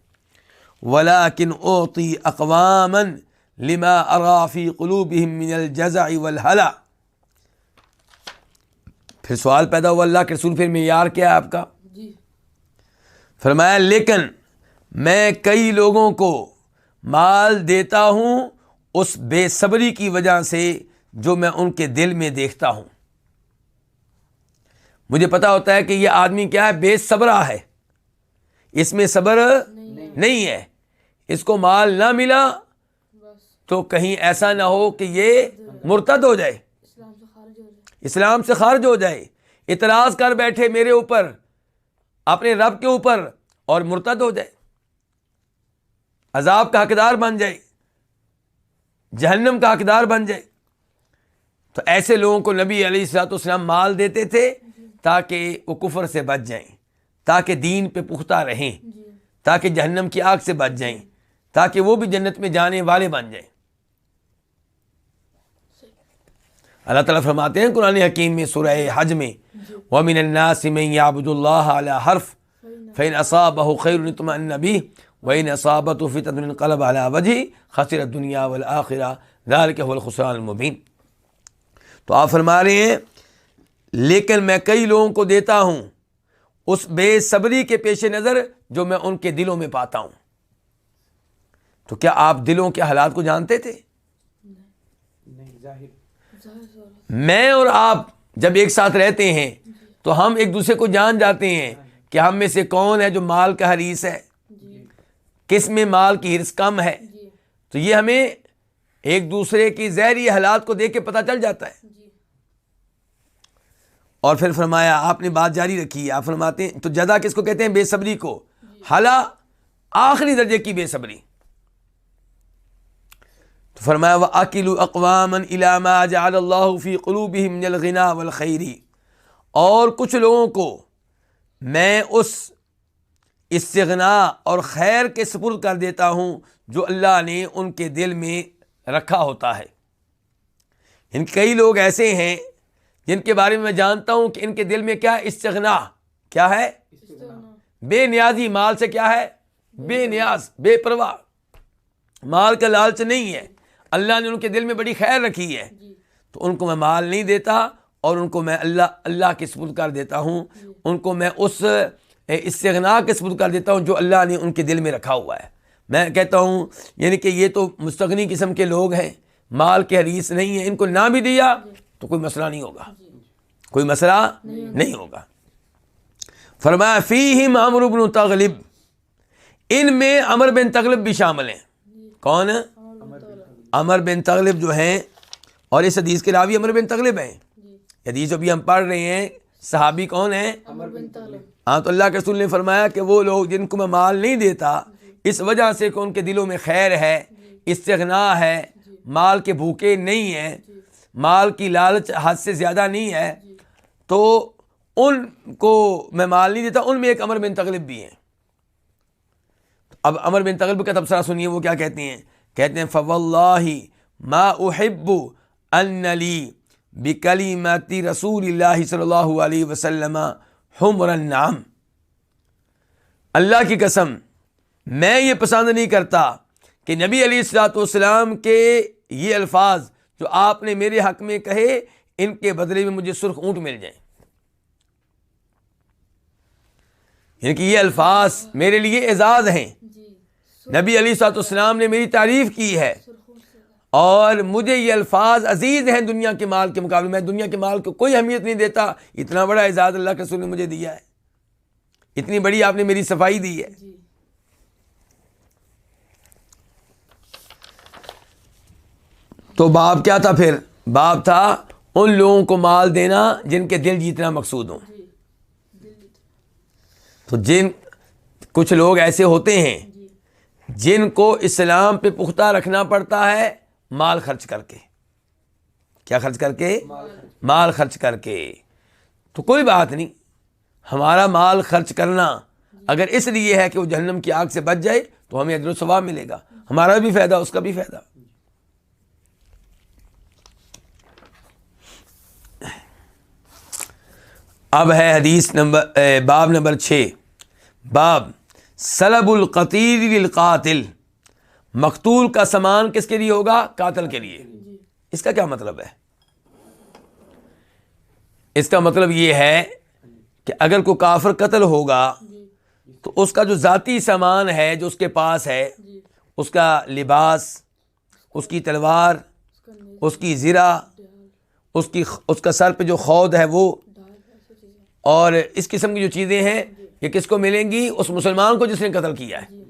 وَلَٰكِنْ أُعْطِي أَقْوَامًا لِمَا أَرَىٰ فِي قُلُوبِهِم مِّنَ الْجَزَعِ وَالْهَلَعِ۔ پھر سوال پیدا ہوا اللہ کے رسول، پھر معیار کیا ہے آپ کا؟ فرمایا لیکن میں کئی لوگوں کو مال دیتا ہوں اس بے صبری کی وجہ سے جو میں ان کے دل میں دیکھتا ہوں۔ مجھے پتا ہوتا ہے کہ یہ آدمی کیا ہے، بے صبرہ ہے، اس میں صبر نہیں ہے، اس کو مال نہ ملا تو کہیں ایسا نہ ہو کہ یہ مرتد ہو جائے، اسلام سے خارج ہو جائے، اعتراض کر بیٹھے میرے اوپر، اپنے رب کے اوپر، اور مرتد ہو جائے، عذاب کا حقدار بن جائے، جہنم کا حقدار بن جائے۔ تو ایسے لوگوں کو نبی علیہ الصلوۃ والسلام مال دیتے تھے تاکہ وہ کفر سے بچ جائیں، تاکہ دین پہ پختہ رہیں، تاکہ جہنم کی آگ سے بچ جائیں، تاکہ وہ بھی جنت میں جانے والے بن جائیں۔ اللہ تعالیٰ فرماتے ہیں قرآن حکیم میں سورہ حج میں، وَمِنَ النَّاسِ مَن يَعْبُدُ اللَّهَ عَلَىٰ حَرْفٍ فَإِنْ أَصَابَهُ خَيْرٌ اطْمَأَنَّ بِهِ وَإِنْ أَصَابَتْهُ فِتْنَةٌ انقلب عَلَىٰ وَجْهِهِ خَسِرَ الدُّنْيَا وَالْآخِرَةَ ذَلِكَ هُوَ الْخُسْرَانُ الْمُبِينُ۔ تو آپ فرما رہے ہیں لیکن میں کئی لوگوں کو دیتا ہوں اس بے صبری کے پیش نظر جو میں ان کے دلوں میں پاتا ہوں۔ تو کیا آپ دلوں کے حالات کو جانتے تھے؟ میں اور آپ جب ایک ساتھ رہتے ہیں تو ہم ایک دوسرے کو جان جاتے ہیں کہ ہم میں سے کون ہے جو مال کا حریص ہے، کس میں مال کی حرص کم ہے۔ تو یہ ہمیں ایک دوسرے کی ظاہری حالات کو دیکھ کے پتہ چل جاتا ہے۔ اور پھر فرمایا، آپ نے بات جاری رکھی، آپ فرماتے ہیں تو جزا کس کو کہتے ہیں؟ بے صبری کو، حالا آخری درجے کی بے صبری۔ تو فرمایا وَأَكِلُوا أَقْوَامًا إِلَىٰ مَا جَعَلَ اللَّهُ فِي قُلُوبِهِم مِّنَ الْغِنَىٰ وَالْخَيْرِ، اور کچھ لوگوں کو میں اس استغنا اور خیر کے سپرد کر دیتا ہوں جو اللہ نے ان کے دل میں رکھا ہوتا ہے۔ ان کئی لوگ ایسے ہیں جن کے بارے میں جانتا ہوں کہ ان کے دل میں کیا استغنا، کیا ہے؟ بے نیازی، مال سے کیا ہے؟ بے نیاز، بے پرواہ، مال کا لالچ نہیں ہے۔ اللہ نے ان کے دل میں بڑی خیر رکھی ہے، تو ان کو میں مال نہیں دیتا اور ان کو میں اللہ کے سپرد کر دیتا ہوں، ان کو میں اس استغنا کے سپرد کر دیتا ہوں جو اللہ نے ان کے دل میں رکھا ہوا ہے۔ میں کہتا ہوں یعنی کہ یہ تو مستغنی قسم کے لوگ ہیں، مال کے حریص نہیں ہیں، ان کو نہ بھی دیا تو کوئی مسئلہ نہیں ہوگا، کوئی مسئلہ نہیں ہوگا۔ فرمایا فیہم عمرو بن تغلب، ان میں عمر بن تغلب بھی شامل ہیں۔ کون؟ عمر بن تغلب جو ہیں، اور اس حدیث کے راوی عمر بن تغلب ہیں۔ حدیث جو بھی ہم پڑھ رہے ہیں صحابی کون ہیں؟ عمر بن تغلب۔ ہاں، تو اللہ کے رسول نے فرمایا کہ وہ لوگ جن کو میں مال نہیں دیتا اس وجہ سے کہ ان کے دلوں میں خیر ہے، استغنا ہے، مال کے بھوکے نہیں ہیں، مال کی لالچ حد سے زیادہ نہیں ہے، تو ان کو میں مال نہیں دیتا۔ ان میں ایک عمر بن تغلب بھی ہیں۔ اب عمر بن تغلب کا تبصرہ سنیے، وہ کیا کہتے ہیں؟ کہتے ہیں فواللہ ما احب ان لی بکلمات رسول اللہ صلی اللہ علیہ وسلم حمر النعم، اللہ کی قسم میں یہ پسند نہیں کرتا کہ نبی علیہ الصلوۃ والسلام کے یہ الفاظ جو آپ نے میرے حق میں کہے، ان کے بدلے میں مجھے سرخ اونٹ مل جائیں۔ یعنی کہ یہ الفاظ میرے لیے اعزاز ہیں، نبی علیہ الصلوۃ والسلام نے میری تعریف کی ہے، اور مجھے یہ الفاظ عزیز ہیں دنیا کے مال کے مقابلے میں۔ دنیا کے مال کو کوئی اہمیت نہیں دیتا، اتنا بڑا اعزاز اللہ کے رسول نے مجھے دیا ہے، اتنی بڑی آپ نے میری صفائی دی ہے۔ تو باب کیا تھا پھر؟ باب تھا ان لوگوں کو مال دینا جن کے دل جیتنا مقصود ہوں۔ تو کچھ لوگ ایسے ہوتے ہیں جن کو اسلام پہ پختہ رکھنا پڑتا ہے مال خرچ کر کے۔ کیا خرچ کر کے؟ مال خرچ کر کے۔ تو کوئی بات نہیں، ہمارا مال خرچ کرنا اگر اس لیے ہے کہ وہ جہنم کی آگ سے بچ جائے تو ہمیں اجر و ثواب ملے گا، ہمارا بھی فائدہ، اس کا بھی فائدہ۔ اب ہے حدیث باب نمبر 6، باب سلب القتیل للقاتل، مقتول کا سامان کس کے لیے ہوگا؟ قاتل کے لیے۔ اس کا کیا مطلب ہے؟ اس کا مطلب یہ ہے کہ اگر کوئی کافر قتل ہوگا تو اس کا جو ذاتی سامان ہے جو اس کے پاس ہے، اس کا لباس، اس کی تلوار، اس کی زرہ، اس کا سر پہ جو خود ہے وہ، اور اس قسم کی جو چیزیں ہیں، یہ کس کو ملیں گی؟ اس مسلمان کو جس نے قتل کیا ہے۔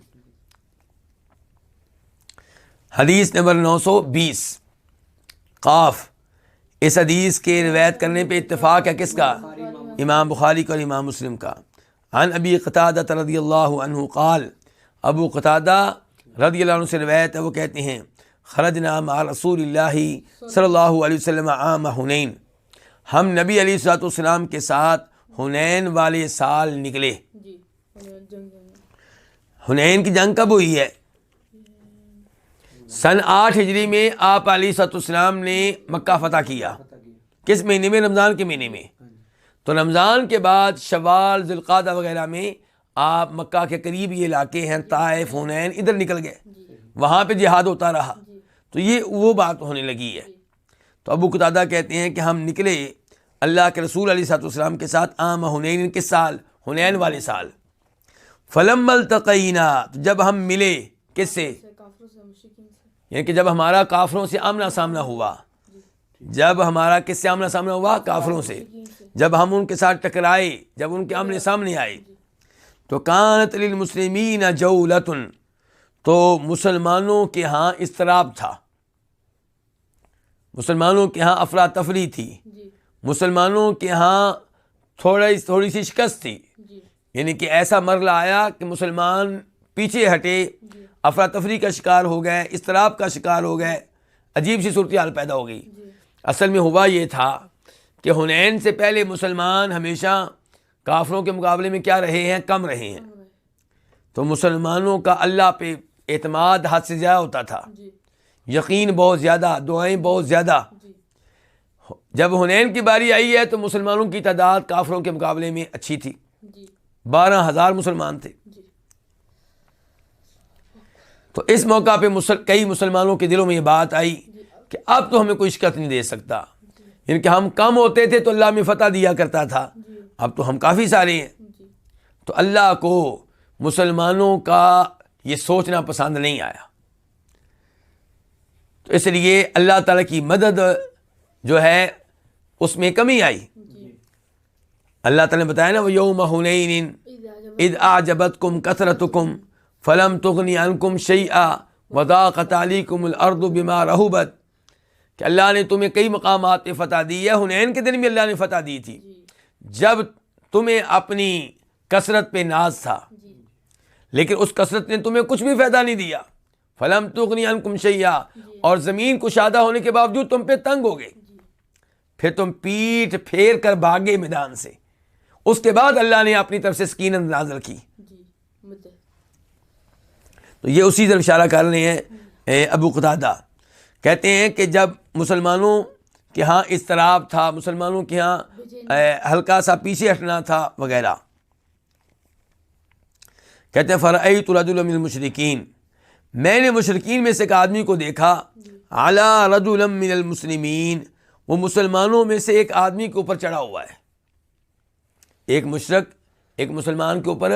حدیث نمبر 920 قاف، اس حدیث کے روایت کرنے پہ اتفاق ہے کس کا؟ امام بخاری کا اور امام مسلم کا۔ عن ابی قتادہ رضی اللہ عنہ قال، ابو قتادہ رضی اللہ عنہ سے روایت ہے، وہ کہتے ہیں خرجنا مع رسول اللہ صلی اللہ علیہ وسلم عام حنین، ہم نبی علیہ الصلوۃ والسلام کے ساتھ حنین والے سال نکلے۔ حنین کی جنگ کب ہوئی ہے؟ سن 8 ہجری میں آپ علیہ الصلوۃ والسلام نے مکہ فتح کیا۔ کس مہینے میں؟ رمضان کے مہینے میں۔ تو رمضان کے بعد شوال، ذوالقعدہ وغیرہ میں آپ مکہ کے قریب یہ علاقے ہیں طائف، حنین، ادھر نکل گئے، وہاں پہ جہاد ہوتا رہا۔ تو یہ وہ بات ہونے لگی ہے۔ تو ابو قتادہ کہتے ہیں کہ ہم نکلے اللہ کے رسول علیہ الصلوۃ والسلام کے ساتھ عام حنین، کس سال؟ حنین والے سال۔ فلما التقینا، جب ہم ملے کس سے؟ یعنی کہ جب ہمارا کافروں سے آمنا سامنا ہوا، جب ہمارا کس سے آمنا سامنا ہوا؟ کافروں سے۔ جب ہم ان کے ساتھ ٹکرائے، جب ان کے آمنے سامنے آئے، تو کانت للمسلمین جولۃ، تو مسلمانوں کے ہاں اضطراب تھا، مسلمانوں کے ہاں افراتفری تھی، مسلمانوں کے ہاں تھوڑی سی شکست تھی۔ یعنی کہ ایسا مرحلہ آیا کہ مسلمان پیچھے ہٹے، افراتفری کا شکار ہو گئے، اضطراب کا شکار ہو گئے، عجیب سی صورتحال پیدا ہو گئی۔ اصل میں ہوا یہ تھا کہ حنین سے پہلے مسلمان ہمیشہ کافروں کے مقابلے میں کیا رہے ہیں؟ کم رہے ہیں۔ تو مسلمانوں کا اللہ پہ اعتماد حد سے زیادہ ہوتا تھا، یقین بہت زیادہ، دعائیں بہت زیادہ۔ جب حنین کی باری آئی ہے تو مسلمانوں کی تعداد کافروں کے مقابلے میں اچھی تھی، 12,000 مسلمان تھے۔ تو اس موقع پہ کئی مسلمانوں کے دلوں میں یہ بات آئی کہ اب تو ہمیں کوئی شکست نہیں دے سکتا، یعنی کہ ہم کم ہوتے تھے تو اللہ ہمیں فتح دیا کرتا تھا، اب تو ہم کافی سارے ہیں۔ تو اللہ کو مسلمانوں کا یہ سوچنا پسند نہیں آیا، تو اس لیے اللہ تعالیٰ کی مدد جو ہے اس میں کمی آئی۔ اللہ تعالیٰ نے بتایا نا، وَيَوْمَ حُنَيْنٍ إِذْ أَعْجَبَتْكُمْ كَثْرَتُكُمْ فَلَمْ تُغْنِ عَنْكُمْ شَيْئًا وَضَاقَتْ عَلَيْكُمُ الْأَرْضُ بِمَا رَحُبَتْ، کہ اللہ نے تمہیں کئی مقامات پہ فتح دی ہے۔ حنین کے دن بھی اللہ نے فتح دی تھی جب تمہیں اپنی کثرت پہ ناز تھا، لیکن اس کثرت نے تمہیں کچھ بھی فائدہ نہیں دیا۔ فَلَمْ تُغْنِ عَنْكُمْ شَيْئًا، اور زمین کشادہ ہونے کے باوجود تم پہ تنگ ہو گئے، پھر تم پیٹھ پھیر کر بھاگے میدان سے۔ اس کے بعد اللہ نے اپنی طرف سے سکینت نازل کی۔ تو یہ اسی طرف اشارہ کر رہے ہیں ابو قتادہ، کہتے ہیں کہ جب مسلمانوں کہ ہاں اضطراب تھا، مسلمانوں کے ہاں ہلکا سا پیچھے ہٹنا تھا وغیرہ. کہتے ہیں فرأیت رجلا من المشرکین، میں نے مشرکین میں سے ایک آدمی کو دیکھا، علی رجلا من المسلمین، وہ مسلمانوں میں سے ایک آدمی کے اوپر چڑھا ہوا ہے. ایک مشرک ایک مسلمان کے اوپر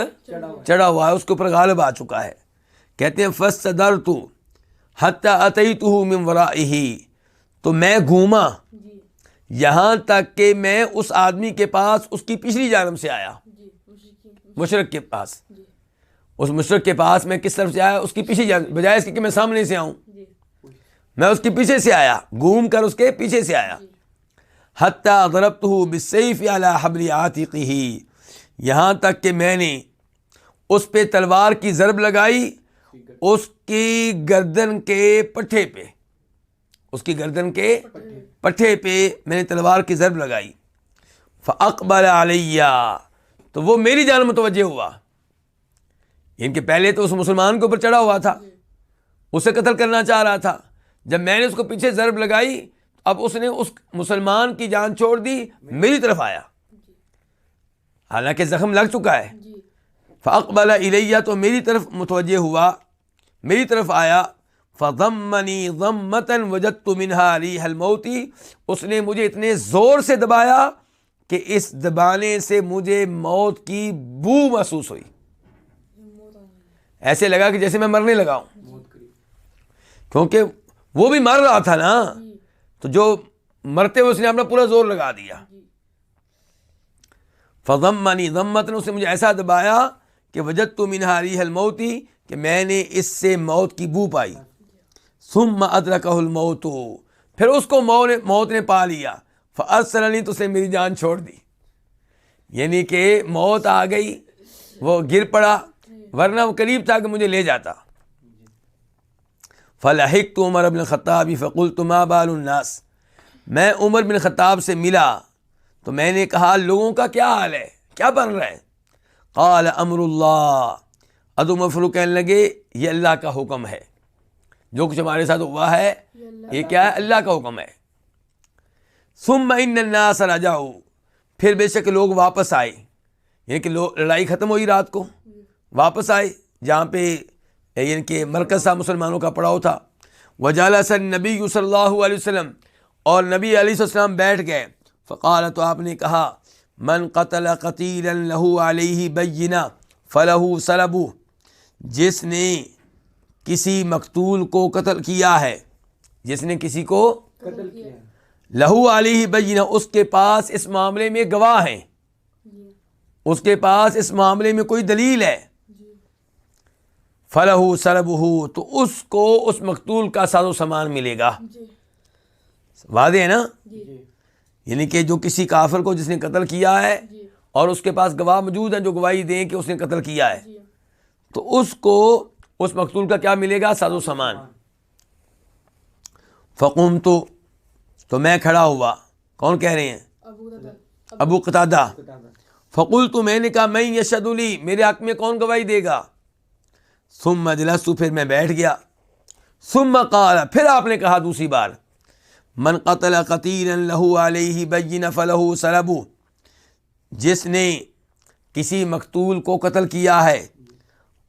چڑھا ہوا ہے، اس کے اوپر غالب آ چکا ہے. کہتے ہیں فاستدرت حتی اتیتہ من ورائہ، تو میں گھوما یہاں تک کہ میں اس آدمی کے پاس اس کی پچھلی جانب سے آیا. مشرک کے پاس، اس مشرک کے پاس میں کس طرف سے آیا؟ اس کی پیچھے جانب، بجائے اس کے کہ میں سامنے سے آؤں، میں اس کے پیچھے سے آیا، گھوم کر اس کے پیچھے سے آیا. حتی ضربتہ بالسیف علی حبل عاتقہ، یہاں تک کہ میں نے اس پہ تلوار کی ضرب لگائی اس کی گردن کے پٹھے پہ، اس کی گردن کے پٹھے پہ میں نے تلوار کی ضرب لگائی. فاقبل علی، تو وہ میری جانب متوجہ ہوا. ان کے پہلے تو اس مسلمان کے اوپر چڑھا ہوا تھا، اسے قتل کرنا چاہ رہا تھا. جب میں نے اس کو پیچھے ضرب لگائی، اب اس نے اس مسلمان کی جان چھوڑ دی، میری طرف آیا، حالانکہ زخم لگ چکا ہے. فاقبل الیہ، تو میری طرف متوجہ ہوا، میری طرف آیا. فضمنی ضمۃ وجدت منها ریح الموت، اس نے مجھے اتنے زور سے دبایا کہ اس دبانے سے مجھے موت کی بو محسوس ہوئی. ایسے لگا کہ جیسے میں مرنے لگا ہوں، کیونکہ وہ بھی مر رہا تھا نا، تو جو مرتے ہوئے اس نے اپنا پورا زور لگا دیا. فضمنی ضمۃ، اس نے مجھے ایسا دبایا کہ وجدت منها ریح الموت، کہ میں نے اس سے موت کی بو پائی. ثم ادرکہ الموت، پھر اس کو موت نے پا لیا. فارسلنی، تو اس نے میری جان چھوڑ دی. یعنی کہ موت آ گئی، وہ گر پڑا، ورنہ وہ قریب تھا کہ مجھے لے جاتا. فلحقت عمر بن الخطاب فقلت ما بال الناس، میں عمر بن خطاب سے ملا تو میں نے کہا لوگوں کا کیا حال ہے، کیا بن رہا ہے؟ قال امر اللہ، ادو مفروق کہنے لگے یہ اللہ کا حکم ہے، جو کچھ ہمارے ساتھ ہوا ہے یہ کیا ہے؟ اللہ کا حکم ہے. ثم ان الناس رجعوا، پھر بے شک لوگ واپس آئے، یعنی کہ لڑائی ختم ہوئی، رات کو واپس آئے جہاں پہ یعنی کہ مرکز تھا، مسلمانوں کا پڑاؤ تھا. وجلس النبی صلی اللہ علیہ وسلم، اور نبی علیہ السلام بیٹھ گئے. فقال، تو آپ نے کہا من قتل قتیلا له علیہ بینہ فلہ سلبہ، جس نے کسی مقتول کو قتل کیا ہے، جس نے کسی کو قتل کیا ہے، لہو علیہ بینہ، اس کے پاس اس معاملے میں گواہ ہیں، اس کے پاس اس معاملے میں کوئی دلیل ہے، فلہ سلبہ، تو اس کو اس مقتول کا ساز و سامان ملے گا. واضح ہے نا؟ یعنی کہ جو کسی کافر کو جس نے قتل کیا ہے اور اس کے پاس گواہ موجود ہیں جو گواہی دیں کہ اس نے قتل کیا ہے، تو اس کو اس مقتول کا کیا ملے گا؟ ساز و سامان. فقمت، تو میں کھڑا ہوا. کون کہہ رہے ہیں؟ ابو قتادہ. فقلت، میں نے کہا من یشہد لی، میرے حق میں کون گواہی دے گا؟ ثم جلست، پھر میں بیٹھ گیا. ثم قال، پھر آپ نے کہا دوسری بار، من قتل قتیلا لہ علیہ بینہ فلہ سلبہ، جس نے کسی مقتول کو قتل کیا ہے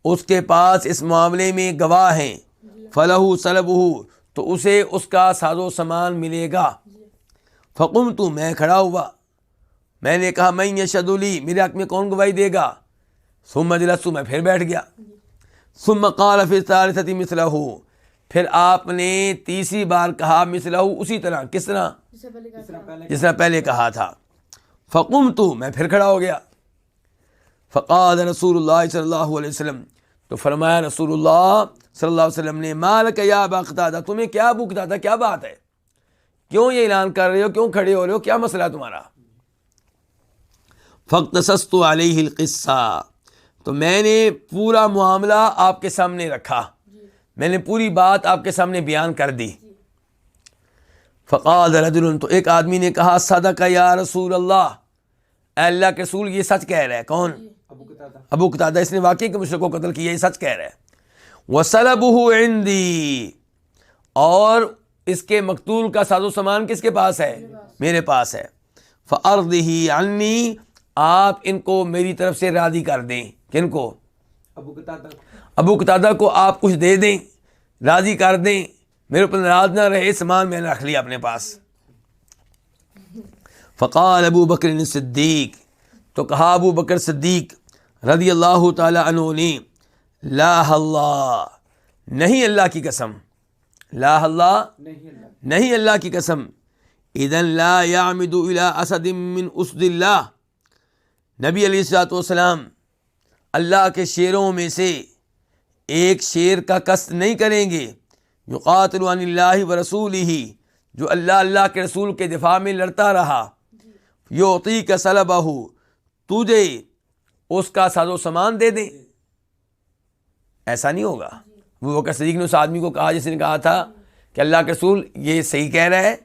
اس کے پاس اس معاملے میں گواہ ہیں، فلہ سلبہ، تو اسے اس کا ساز و سامان ملے گا. فقمت، میں کھڑا ہوا، میں نے کہا من یشہد لی، میرے حق میں کون گواہی دے گا؟ ثم جلست، میں پھر بیٹھ گیا. ثم قال فی الثالثۃ مثلہ، پھر آپ نے تیسری بار کہا مثلہ، اسی طرح. کس طرح؟ جس طرح پہلے کہا تھا. فقمت، میں پھر کھڑا ہو گیا. فقال رسول اللہ صلی اللہ علیہ وسلم، تو فرمایا رسول اللہ صلی اللہ علیہ وسلم نے، ما لک یا ابا قتادہ، تمہیں کیا ابو قتادہ، کیا بات ہے، کیوں یہ اعلان کر رہے ہو، کیوں کھڑے ہو رہے ہو، کیا مسئلہ تمہارا؟ فاقتصصت علیہ القصہ، تو میں نے پورا معاملہ آپ کے سامنے رکھا، میں نے پوری بات آپ کے سامنے بیان کر دی. فقال رجل، تو ایک آدمی نے کہا صدق یا رسول اللہ، اے اللہ کے رسول یہ سچ کہہ رہا ہے. کون؟ ابو قتادہ. اس نے واقعی کہ مشرک کو قتل کیا، یہ سچ کہہ رہا ہے. وصلبہ عندی، اور اس کے مقتول کا ساز و سامان کس کے پاس ہے؟ میرے پاس ہے. فَأَرْضِهِ عَنِّي، آپ ان کو میری طرف سے راضی کر دیں. کن کو؟ ابو قتادہ کو آپ کچھ دے دیں، راضی کر دیں، میرے اوپر ناراض نہ رہے، سامان میں نے رکھ لیا اپنے پاس. فقال ابو بکر الصدیق، تو کہا ابو بکر صدیق رضی اللہ تعالی عنہ نے، لا اللہ، نہیں اللہ کی قسم، لا اللہ، نہیں اللہ کی قسم، اذن لا یعمد الی اسد من اسد اللہ، نبی علیہ الصلوۃ والسلام اللہ کے شیروں میں سے ایک شیر کا قصد نہیں کریں گے، یقاتل عن اللہ ورسولہ، جو اللہ کے رسول کے دفاع میں لڑتا رہا، یعطیک سلبہ، تجھے اس کا ساز و سامان دے دیں. ایسا نہیں ہوگا. وہ بکر صدیق نے اس آدمی کو کہا جس نے کہا تھا کہ اللہ کے رسول یہ صحیح کہہ رہا ہے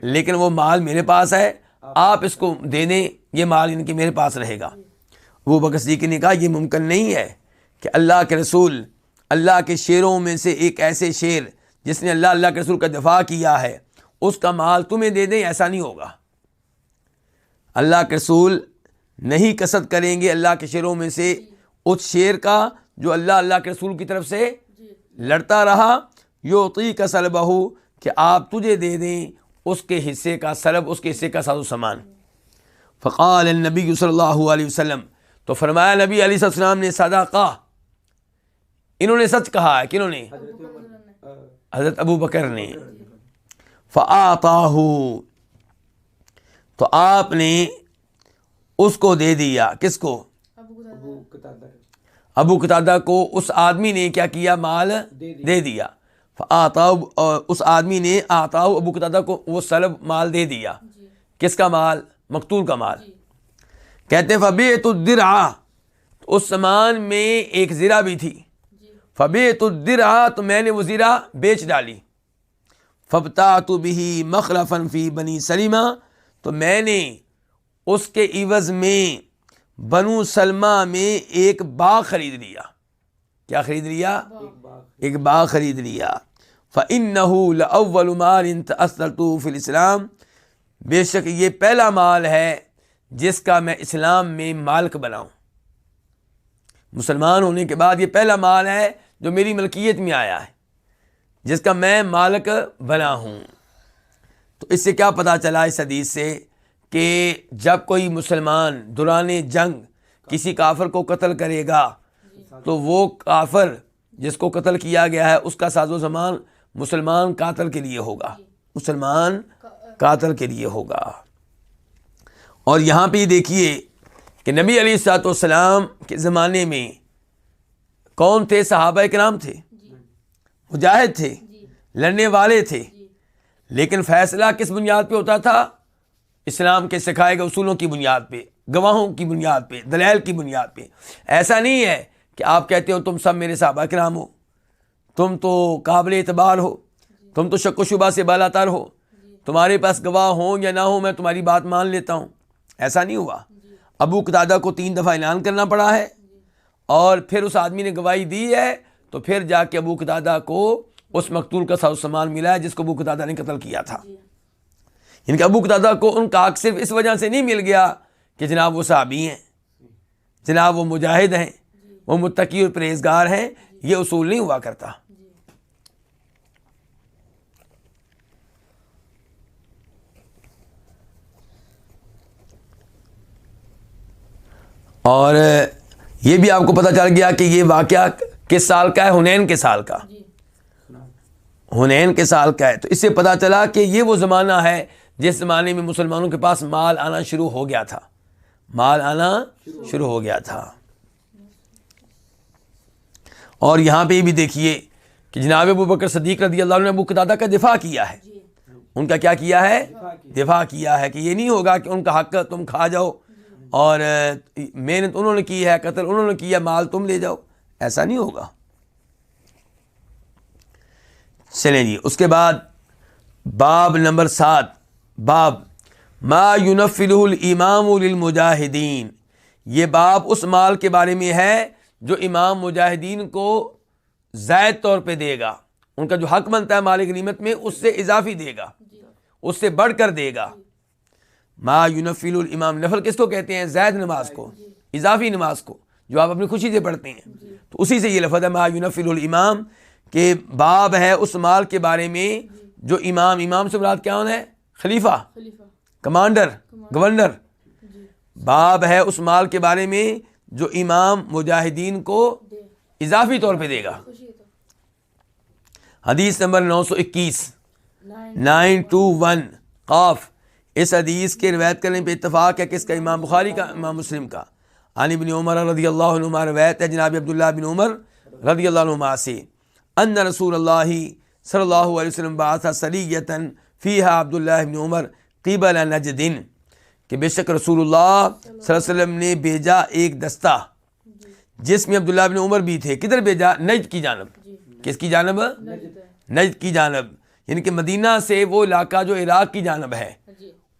لیکن وہ مال میرے پاس ہے، آپ اس کو دے دیں، یہ مال ان کے میرے پاس رہے گا. وہ بکر صدیق نے کہا یہ ممکن نہیں ہے کہ اللہ کے رسول اللہ کے شیروں میں سے ایک ایسے شیر جس نے اللہ کے رسول کا دفاع کیا ہے اس کا مال تمہیں دے دیں، ایسا نہیں ہوگا. اللہ کے رسول نہیں قصد کریں گے اللہ کے شیروں میں سے اس شیر کا جو اللہ کے رسول کی طرف سے لڑتا رہا، یعطیک سلبہ، کہ آپ تجھے دے دیں اس کے حصے کا سلب، اس کے حصے کا ساز و سامان. فقال النبی صلی اللہ علیہ وسلم، تو فرمایا نبی علیہ السلام نے، صدقہ، انہوں نے سچ کہا ہے. کنہوں نے؟ حضرت ابو بکر نے. فآتاہ، تو آپ نے اس کو دے دیا. کس کو؟ ابو قتادہ کو. اس آدمی نے کیا کیا؟ مال دے دیا. فآتاہ، اس آدمی نے آتاہ ابو قتادہ کو وہ سلب مال دے دیا. کس کا مال؟ مقتول کا مال. کہتے ہیں فبیعت الدرع، اس سامان میں ایک زرہ بھی تھی. فبیعت الدرع، تو میں نے وہ زرہ بیچ ڈالی. فابتعت به مخلفا فی بنی سلمہ، تو میں نے اس کے عوض میں بنو سلمہ میں ایک باغ خرید لیا. کیا خرید لیا؟ ایک باغ خرید لیا. فإنه لأول مال تأثرت فی الاسلام، بے شک یہ پہلا مال ہے جس کا میں اسلام میں مالک بناؤں. مسلمان ہونے کے بعد یہ پہلا مال ہے جو میری ملکیت میں آیا ہے، جس کا میں مالک بنا ہوں. تو اس سے کیا پتہ چلا اس حدیث سے کہ جب کوئی مسلمان دوران جنگ کسی کافر کو قتل کرے گا تو وہ کافر جس کو قتل کیا گیا ہے اس کا ساز و سامان مسلمان قاتل کے لیے ہوگا، مسلمان قاتل کے لیے ہوگا. اور یہاں پہ دیکھیے کہ نبی علیہ الصلوۃ والسلام کے زمانے میں کون تھے؟ صحابہ کرام تھے، مجاہد تھے، لڑنے والے تھے. لیکن فیصلہ کس بنیاد پہ ہوتا تھا؟ اسلام کے سکھائے گئے اصولوں کی بنیاد پہ، گواہوں کی بنیاد پہ، دلائل کی بنیاد پہ. ایسا نہیں ہے کہ آپ کہتے ہو تم سب میرے صحابہ کرام ہو، تم تو قابل اعتبار ہو، تم تو شک و شبہ سے بالا تر ہو، تمہارے پاس گواہ ہوں یا نہ ہوں میں تمہاری بات مان لیتا ہوں. ایسا نہیں ہوا. ابو قتادہ کو 3 دفعہ اعلان کرنا پڑا ہے اور پھر اس آدمی نے گواہی دی ہے تو پھر جا کے ابو قتادہ کو اس مقتول کا ساز و سامان ملا ہے جس کو ابو قتادہ نے قتل کیا تھا. یعنی کہ ابو قتادہ کو ان کا حق صرف اس وجہ سے نہیں مل گیا کہ جناب وہ صحابی ہیں، جناب وہ مجاہد ہیں، وہ متقی اور پرہیزگار ہیں. یہ اصول نہیں ہوا کرتا. اور یہ بھی آپ کو پتہ چل گیا کہ یہ واقعہ کس سال کا ہے؟ حنین کے سال کا. حنین کے سال کا ہے. تو اس سے پتہ چلا کہ یہ وہ زمانہ ہے جس زمانے میں مسلمانوں کے پاس مال آنا شروع ہو گیا تھا، مال آنا شروع ہو گیا تھا. اور یہاں پہ بھی دیکھیے کہ جناب ابو بکر صدیق رضی اللہ عنہ نے ابو قتادہ کا دفاع کیا ہے. ان کا کیا کیا ہے؟ دفاع کیا ہے کہ یہ نہیں ہوگا کہ ان کا حق تم کھا جاؤ اور محنت انہوں نے کی ہے، قتل انہوں نے کیا، مال تم لے جاؤ. ایسا نہیں ہوگا. چلیں جی، اس کے بعد باب نمبر 7، باب ما ينفله الامام للمجاہدین. یہ باب اس مال کے بارے میں ہے جو امام مجاہدین کو زائد طور پہ دے گا، ان کا جو حق بنتا ہے مال غنیمت میں اس سے اضافی دے گا، اس سے بڑھ کر دے گا۔ ما ینفل الامام، نفل کس کو کہتے ہیں؟ زائد نماز کو، اضافی نماز کو جو آپ اپنی خوشی سے پڑھتے ہیں، تو اسی سے یہ لفظ ہے ما ینفل الامام، کہ باب ہے اس مال کے بارے میں جو امام سے مراد کیا ہونا ہے؟ خلیفہ، کمانڈر، گورنر۔ باب ہے اس مال کے بارے میں جو امام مجاہدین کو اضافی طور پہ دے گا۔ حدیث نمبر 921 921 قاف، اس حدیث کے روایت کرنے پہ اتفاق ہے کس کا؟ امام بخاری کا، امام مسلم کا۔ عن ابن عمر رضی اللہ عنہما، روایت ہے جناب عبداللہ بن عمر رضی اللہ عنہما سے، ان رسول اللہ صلی اللہ علیہ وسلم بعث سریۃ فیہا عبداللہ بن عمر قبل نجد، کہ بے شک رسول اللہ صلی اللہ علیہ وسلم نے بھیجا ایک دستہ جس میں عبداللہ بن عمر بھی تھے۔ کدھر بھیجا؟ نجد کی جانب۔ کس کی جانب؟ نجد کی جانب، یعنی کہ مدینہ سے وہ علاقہ جو عراق کی جانب ہے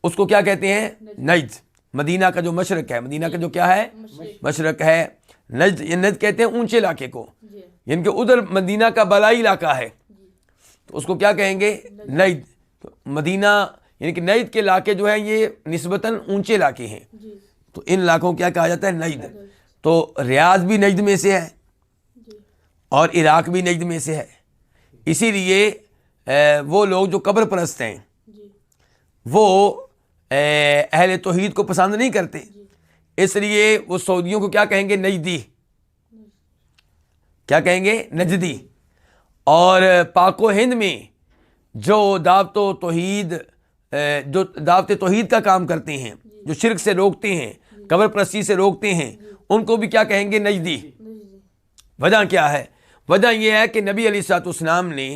اس کو کیا کہتے ہیں؟ نجد۔ مدینہ کا جو مشرق ہے، مدینہ کا جو کیا ہے؟ مشرق ہے۔ نجد، یہ نجد کہتے ہیں اونچے علاقے کو، یعنی کہ ادھر مدینہ کا بالائی علاقہ ہے تو اس کو کیا کہیں گے؟ نجد۔ مدینہ یعنی کہ نجد کے علاقے جو ہے یہ نسبتاً اونچے علاقے ہیں، تو ان علاقوں کو کیا کہا جاتا ہے؟ نجد۔ تو ریاض بھی نجد میں سے ہے اور عراق بھی نجد میں سے ہے، اسی لیے وہ لوگ جو قبر پرست ہیں وہ اہل توحید کو پسند نہیں کرتے، اس لیے وہ سعودیوں کو کیا کہیں گے؟ نجدی۔ کیا کہیں گے؟ نجدی۔ اور پاک و ہند میں جو دعوت توحید کا کام کرتے ہیں، جو شرک سے روکتے ہیں، قبر پرستی سے روکتے ہیں، ان کو بھی کیا کہیں گے؟ نجدی۔ وجہ کیا ہے؟ وجہ یہ ہے کہ نبی علیہ الصلوۃ والسلام نے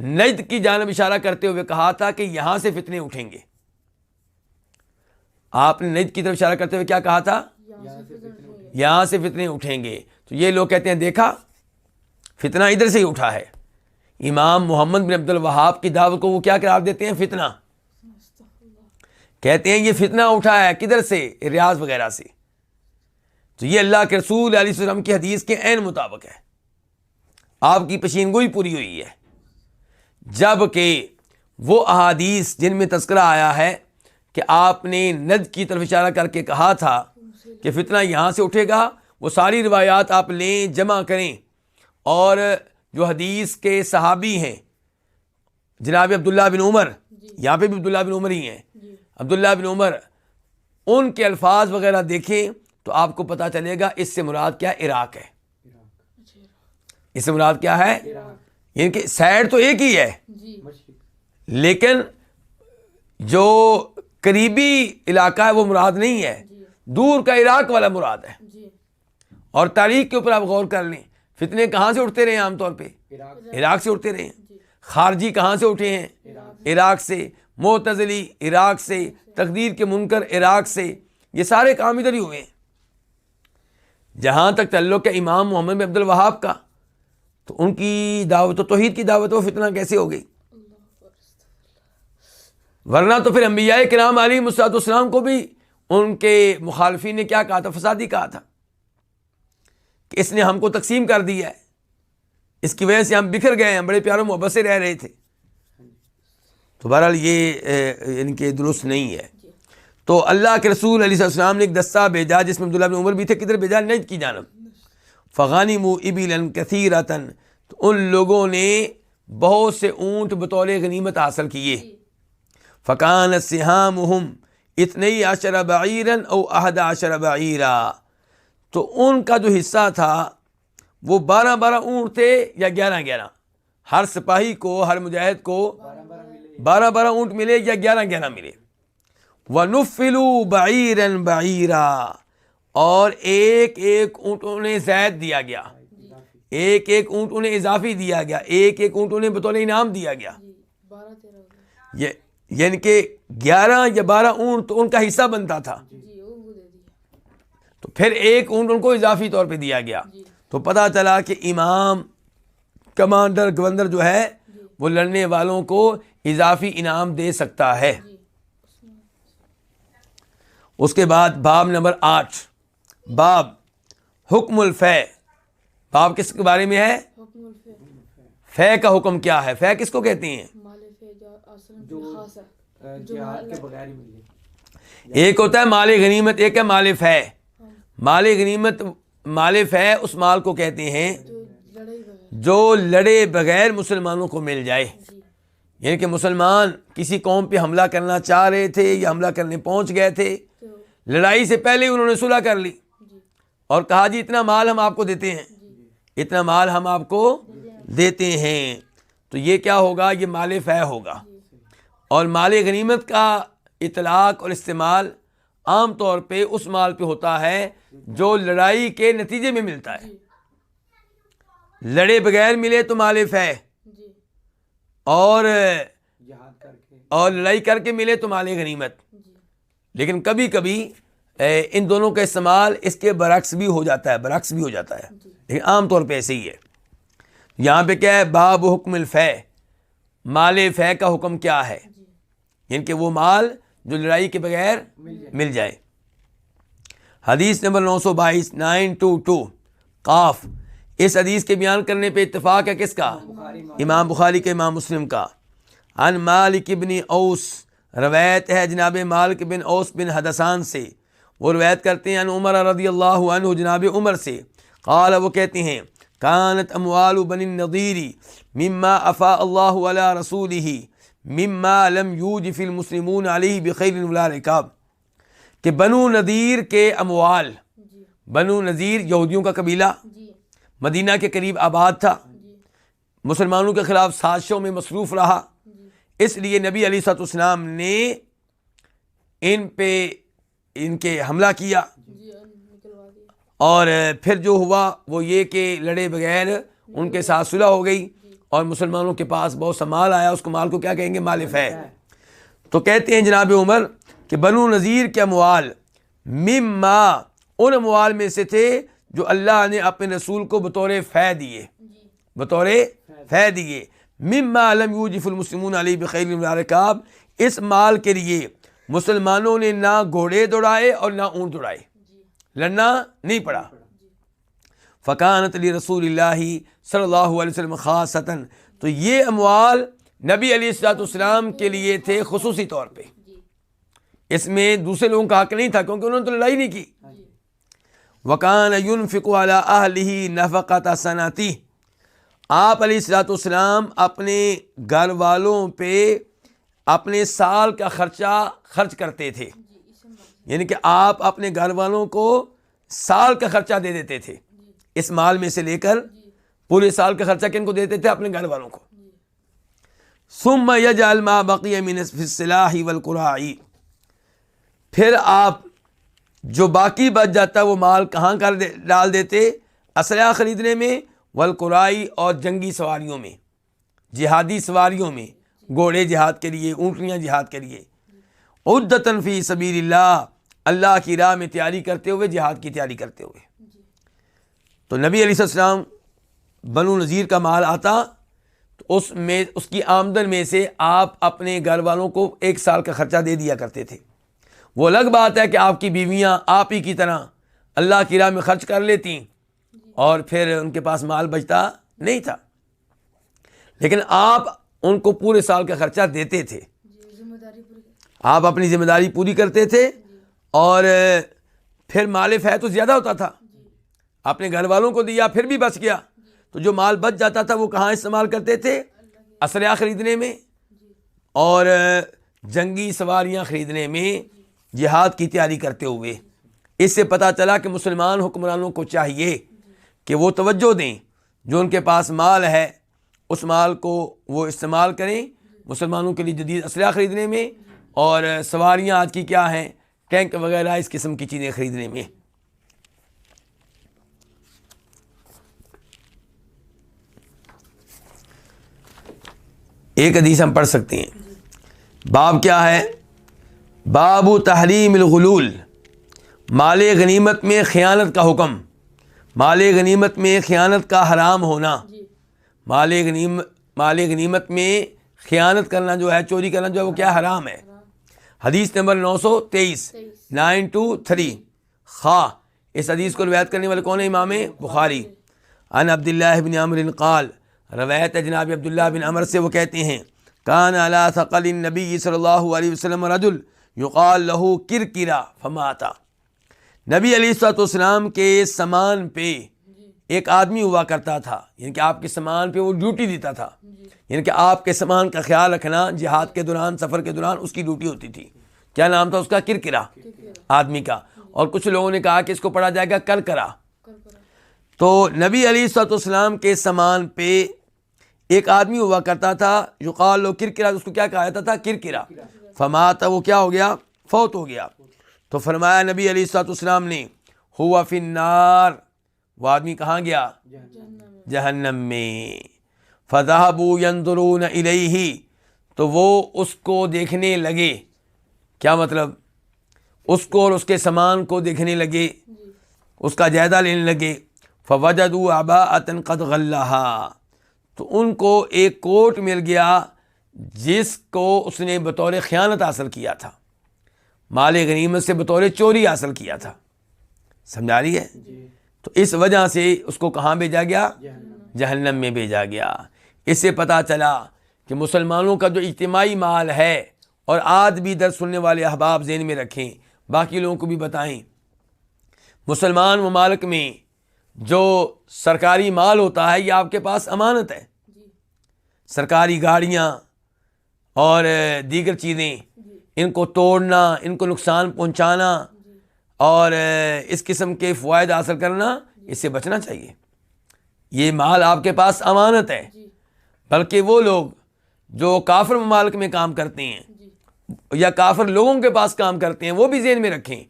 نجد کی جانب اشارہ کرتے ہوئے کہا تھا کہ یہاں سے فتنے اٹھیں گے۔ آپ نے نجد کی طرف اشارہ کرتے ہوئے کیا کہا تھا؟ یہاں سے فتنے اٹھیں گے۔ تو یہ لوگ کہتے ہیں دیکھا فتنہ ادھر سے ہی اٹھا ہے۔ امام محمد بن عبد الوہاب کی دعوت کو وہ کیا قرار دیتے ہیں؟ فتنہ۔ کہتے ہیں یہ فتنہ اٹھا ہے کدھر سے؟ ریاض وغیرہ سے۔ تو یہ اللہ کے رسول علیہ السلام کی حدیث کے عین مطابق ہے، آپ کی پیشین گوئی پوری ہوئی ہے، جبکہ وہ احادیث جن میں تذکرہ آیا ہے کہ آپ نے نجد کی طرف اشارہ کر کے کہا تھا کہ فتنہ یہاں سے اٹھے گا، وہ ساری روایات آپ لیں، جمع کریں، اور جو حدیث کے صحابی ہیں جناب عبداللہ بن عمر، یہاں پہ بھی عبداللہ بن عمر ہی ہیں، عبداللہ بن عمر، ان کے الفاظ وغیرہ دیکھیں تو آپ کو پتہ چلے گا اس سے مراد کیا؟ عراق ہے۔ اس سے مراد کیا ہے؟ یعنی کہ سائڈ تو ایک ہی ہے لیکن جو قریبی علاقہ ہے وہ مراد نہیں ہے، دور کا عراق والا مراد ہے۔ اور تاریخ کے اوپر آپ غور کر لیں، فتنے کہاں سے اٹھتے رہے ہیں؟ عام طور پہ عراق سے اٹھتے رہے ہیں۔ خارجی کہاں سے اٹھے ہیں؟ عراق سے۔ معتزلی عراق سے، تقدیر کے منکر عراق سے، یہ سارے کام ادھر ہی ہوئے ہیں۔ جہاں تک تعلق ہے امام محمد بن عبد الوہاب کا، تو ان کی دعوت و توحید کی دعوت و فتنہ کیسے ہو گئی؟ ورنہ تو پھر انبیاء کرام علیہم السلام کو بھی ان کے مخالفین نے کیا کہا تھا؟ فسادی کہا تھا کہ اس نے ہم کو تقسیم کر دیا ہے، اس کی وجہ سے ہم بکھر گئے ہیں، بڑے پیاروں محبت سے رہ رہے تھے۔ تو بہرحال یہ ان کے درست نہیں ہے۔ تو اللہ کے رسول علیہ السلام نے ایک دستہ بھیجا جس میں عبداللہ بن عمر بھی تھے، کدھر بھیجا؟ نجد کی جانب۔ فغانموا ابلا کثیرۃ، تو ان لوگوں نے بہت سے اونٹ بطور غنیمت حاصل کیے۔ فکانت سہامہم 12 بعیرا او 11 بعیرا، تو ان کا جو حصہ تھا وہ 12 اونٹ تھے یا 11۔ ہر سپاہی کو، ہر مجاہد کو 12 اونٹ ملے یا 11 ملے۔ وَنُفِّلُوا بَعِيرًا بَعِيرًا، اور ایک اونٹ انہیں زائد دیا گیا، ایک اونٹ انہیں اضافی دیا گیا، ایک اونٹ انہیں بطور انعام دیا گیا۔ یعنی کہ 11 یا 12 اونٹ تو ان کا حصہ بنتا تھا، تو پھر ایک اونٹ ان کو اضافی طور پہ دیا گیا۔ تو پتہ چلا کہ امام، کمانڈر، گورنر جو ہے وہ لڑنے والوں کو اضافی انعام دے سکتا ہے۔ اس کے بعد باب نمبر 8، باب حکم الفے۔ باب کس کے بارے میں ہے؟ فے کا حکم کیا ہے؟ فے کس کو کہتے ہیں؟ جہاد کے بغیر ہی مل گئی. ایک ہوتا ہے مال غنیمت، ایک ہے مال فے. مال غنیمت، مال فے اس مال کو کہتے ہیں جو لڑے بغیر مسلمانوں کو مل جائے. یعنی کہ مسلمان کسی قوم پہ حملہ کرنا چاہ رہے تھے یا حملہ کرنے پہنچ گئے تھے، لڑائی سے پہلے انہوں نے صلح کر لی اور کہا جی اتنا مال ہم آپ کو دیتے ہیں، اتنا مال ہم آپ کو دیتے ہیں. تو یہ کیا ہوگا؟ یہ مال فے ہوگا. اور مال غنیمت کا اطلاق اور استعمال عام طور پہ اس مال پہ ہوتا ہے جو لڑائی کے نتیجے میں ملتا ہے. لڑے بغیر ملے تو مال فے، اور جہاد کر کے اور لڑائی کر کے ملے تو مال غنیمت. لیکن کبھی کبھی ان دونوں کا استعمال اس کے برعکس بھی ہو جاتا ہے، لیکن عام طور پہ ایسے ہی ہے. یہاں پہ کیا ہے؟ باب حکم الفے، مال فے کا حکم کیا ہے؟ یعنی کہ وہ مال جو لڑائی کے بغیر مل جائے. حدیث نمبر 922 قاف. اس حدیث کے بیان کرنے پہ اتفاق ہے کس کا؟ امام بخاری کے، امام مسلم کا. عن مالک بن اوس، روایت ہے جناب مالک بن اوس بن حدثان سے، وہ روایت کرتے ہیں عن عمر رضی اللہ عنہ، جناب عمر سے. قال، وہ کہتے ہیں کانت اموال بنی النضیر مما افاء اللہ علی رسولہ مما لم یوجف المسلمون علیہ بخیل ولا رکاب، کہ بنو نذیر کے اموال، بنو نذیر یہودیوں کا قبیلہ مدینہ کے قریب آباد تھا، مسلمانوں کے خلاف سازشوں میں مصروف رہا، اس لیے نبی علیہ الصلوۃ والسلام نے ان کے حملہ کیا. اور پھر جو ہوا وہ یہ کہ لڑے بغیر ان کے ساتھ صلح ہو گئی اور مسلمانوں کے پاس بہت سا مال آیا. اس کو مال کو کیا کہیں گے؟ مال فے. تو کہتے ہیں جناب عمر کہ بنو نذیر کے اموال مما، ان اموال میں سے تھے جو اللہ نے اپنے رسول کو بطور فے دیے، بطور فے دیے. مما لم یوجف المسلمون علیہ بخیل ولا رکاب، اس مال کے لیے مسلمانوں نے نہ گھوڑے دوڑائے اور نہ اونٹ دوڑائے، لڑنا نہیں پڑا. فکانت لرسول اللہ صلی اللہ علیہ وسلم خاصتاً، تو یہ اموال نبی علیہ الصلوۃ والسلام کے لیے تھے خصوصی طور پہ. اس میں دوسرے لوگوں کا حق نہیں تھا کیونکہ انہوں نے تو لڑائی نہیں کی. وکان ينفق علی اہلہ نفقۃ سنتہ، آپ علیہ الصلوۃ والسلام اپنے گھر والوں پہ اپنے سال کا خرچہ خرچ کرتے تھے. یعنی کہ آپ اپنے گھر والوں کو سال کا خرچہ دے دیتے تھے، اس مال میں سے لے کر پورے سال کا خرچہ کن کو دیتے تھے؟ اپنے گھر والوں کو. ثم یجعل ما بقی من السلاح والقراء، پھر آپ جو باقی بچ جاتا وہ مال کہاں کر ڈال دیتے؟ اسلحہ خریدنے میں، والقرائی، اور جنگی سواریوں میں، جہادی سواریوں میں، گھوڑے جہاد کے لیے، اونٹنیاں جہاد کے لیے. عدتاً فی سبیل اللہ، اللہ کی راہ میں تیاری کرتے ہوئے، جہاد کی تیاری کرتے ہوئے. تو نبی علیہ السلام بنو نذیر کا مال آتا تو اس کی آمدن میں سے آپ اپنے گھر والوں کو ایک سال کا خرچہ دے دیا کرتے تھے. وہ الگ بات ہے کہ آپ کی بیویاں آپ ہی کی طرح اللہ کی راہ میں خرچ کر لیتی اور پھر ان کے پاس مال بچتا نہیں تھا، لیکن آپ ان کو پورے سال کا خرچہ دیتے تھے. آپ اپنی ذمہ داری پوری کرتے تھے اور پھر مال فے تو زیادہ ہوتا تھا، اپنے گھر والوں کو دیا پھر بھی بچ گیا، تو جو مال بچ جاتا تھا وہ کہاں استعمال کرتے تھے؟ اسلحہ خریدنے میں اور جنگی سواریاں خریدنے میں، جہاد کی تیاری کرتے ہوئے. اس سے پتہ چلا کہ مسلمان حکمرانوں کو چاہیے کہ وہ توجہ دیں، جو ان کے پاس مال ہے اس مال کو وہ استعمال کریں مسلمانوں کے لیے جدید اسلحہ خریدنے میں، اور سواریاں آج کی کیا ہیں، ٹینک وغیرہ اس قسم کی چیزیں خریدنے میں. ایک حدیث ہم پڑھ سکتے ہیں. باب کیا ہے؟ باب تحریم الغلول، مال غنیمت میں خیانت کا حکم. مال غنیمت میں خیانت کا حرام ہونا. مال غنیمت میں خیانت کرنا جو ہے، چوری کرنا جو ہے، وہ کیا حرام ہے. حدیث نمبر 923 خواہ. اس حدیث کو روایت کرنے والے کون ہیں؟ امام بخاری. عن عبداللہ بن عمرو قال روایت ہے جناب عبداللہ بن عمر سے، وہ کہتے ہیں کان علی ثقل النبی صلی اللہ علیہ وسلم رجل یقال له کرکرا فمات، نبی علیہ الصلوۃ والسلام کے سامان پہ ایک آدمی ہوا کرتا تھا، یعنی کہ آپ کے سامان پہ وہ ڈیوٹی دیتا تھا، یعنی کہ آپ کے سامان کا خیال رکھنا جہاد کے دوران، سفر کے دوران اس کی ڈیوٹی ہوتی تھی۔ کیا نام تھا اس کا؟ کرکرا آدمی کا، اور کچھ لوگوں نے کہا کہ اس کو پڑھا جائے گا کرکرا۔ تو نبی علیہ الصلوۃ والسلام کے سامان پہ ایک آدمی ہوا کرتا تھا، یقال له کرکرا، اس کو کیا کہا جاتا تھا؟ کرکرا۔ فمات، وہ کیا ہو گیا؟ فوت ہو گیا۔ تو فرمایا نبی علیہ الصلوۃ والسلام نے ہوا فی النار، وہ آدمی کہاں گیا؟ جہنم میں۔ فذهبوا ينظرون الیہ، تو وہ اس کو دیکھنے لگے، کیا مطلب؟ اس کو اور اس کے سامان کو دیکھنے لگے، اس کا جائزہ لینے لگے۔ فوجدوا عباءۃ قد غلها، تو ان کو ایک کوٹ مل گیا جس کو اس نے بطور خیانت حاصل کیا تھا، مال غنیمت سے بطور چوری حاصل کیا تھا، سمجھا رہی ہے؟ تو اس وجہ سے اس کو کہاں بھیجا گیا؟ جہنم میں بھیجا گیا۔ اس سے پتہ چلا کہ مسلمانوں کا جو اجتماعی مال ہے، اور آج بھی درس سننے والے احباب ذہن میں رکھیں، باقی لوگوں کو بھی بتائیں، مسلمان ممالک میں جو سرکاری مال ہوتا ہے یہ آپ کے پاس امانت ہے، سرکاری گاڑیاں اور دیگر چیزیں، ان کو توڑنا، ان کو نقصان پہنچانا اور اس قسم کے فوائد حاصل کرنا، اس سے بچنا چاہیے۔ یہ مال آپ کے پاس امانت ہے۔ بلکہ وہ لوگ جو کافر ممالک میں کام کرتے ہیں یا کافر لوگوں کے پاس کام کرتے ہیں، وہ بھی ذہن میں رکھیں،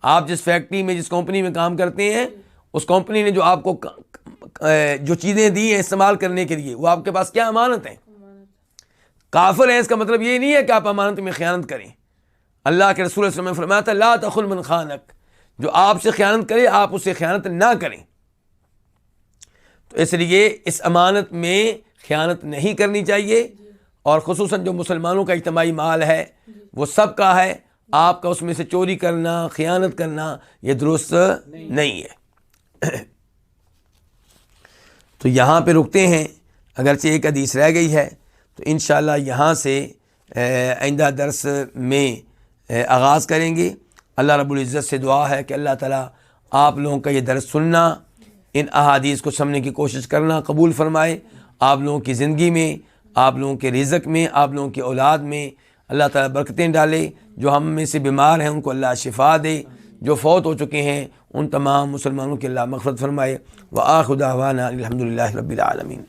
آپ جس فیکٹری میں، جس کمپنی میں کام کرتے ہیں، اس کمپنی نے جو آپ کو جو چیزیں دی ہیں استعمال کرنے کے لیے، وہ آپ کے پاس کیا امانت ہیں؟ کافر ہیں، اس کا مطلب یہ نہیں ہے کہ آپ امانت میں خیانت کریں۔ اللہ کے رسول صلی اللہ علیہ وسلم نے فرمایا تھا لا تخن من خانک، جو آپ سے خیانت کرے آپ اسے خیانت نہ کریں۔ تو اس لیے اس امانت میں خیانت نہیں کرنی چاہیے، اور خصوصاً جو مسلمانوں کا اجتماعی مال ہے وہ سب کا ہے، آپ کا اس میں سے چوری کرنا، خیانت کرنا یہ درست نہیں ہے۔ تو یہاں پہ رکتے ہیں، اگرچہ ایک حدیث رہ گئی ہے، تو انشاءاللہ یہاں سے آئندہ درس میں آغاز کریں گے۔ اللہ رب العزت سے دعا ہے کہ اللہ تعالیٰ آپ لوگوں کا یہ درس سننا، ان احادیث کو سمجھنے کی کوشش کرنا قبول فرمائے، آپ لوگوں کی زندگی میں، آپ لوگوں کے رزق میں، آپ لوگوں کی اولاد میں اللہ تعالیٰ برکتیں ڈالے، جو ہم میں سے بیمار ہیں ان کو اللہ شفا دے، جو فوت ہو چکے ہیں ان تمام مسلمانوں کے اللہ مغفرت فرمائے۔ وآخر دعوانا الحمدللہ رب العالمین۔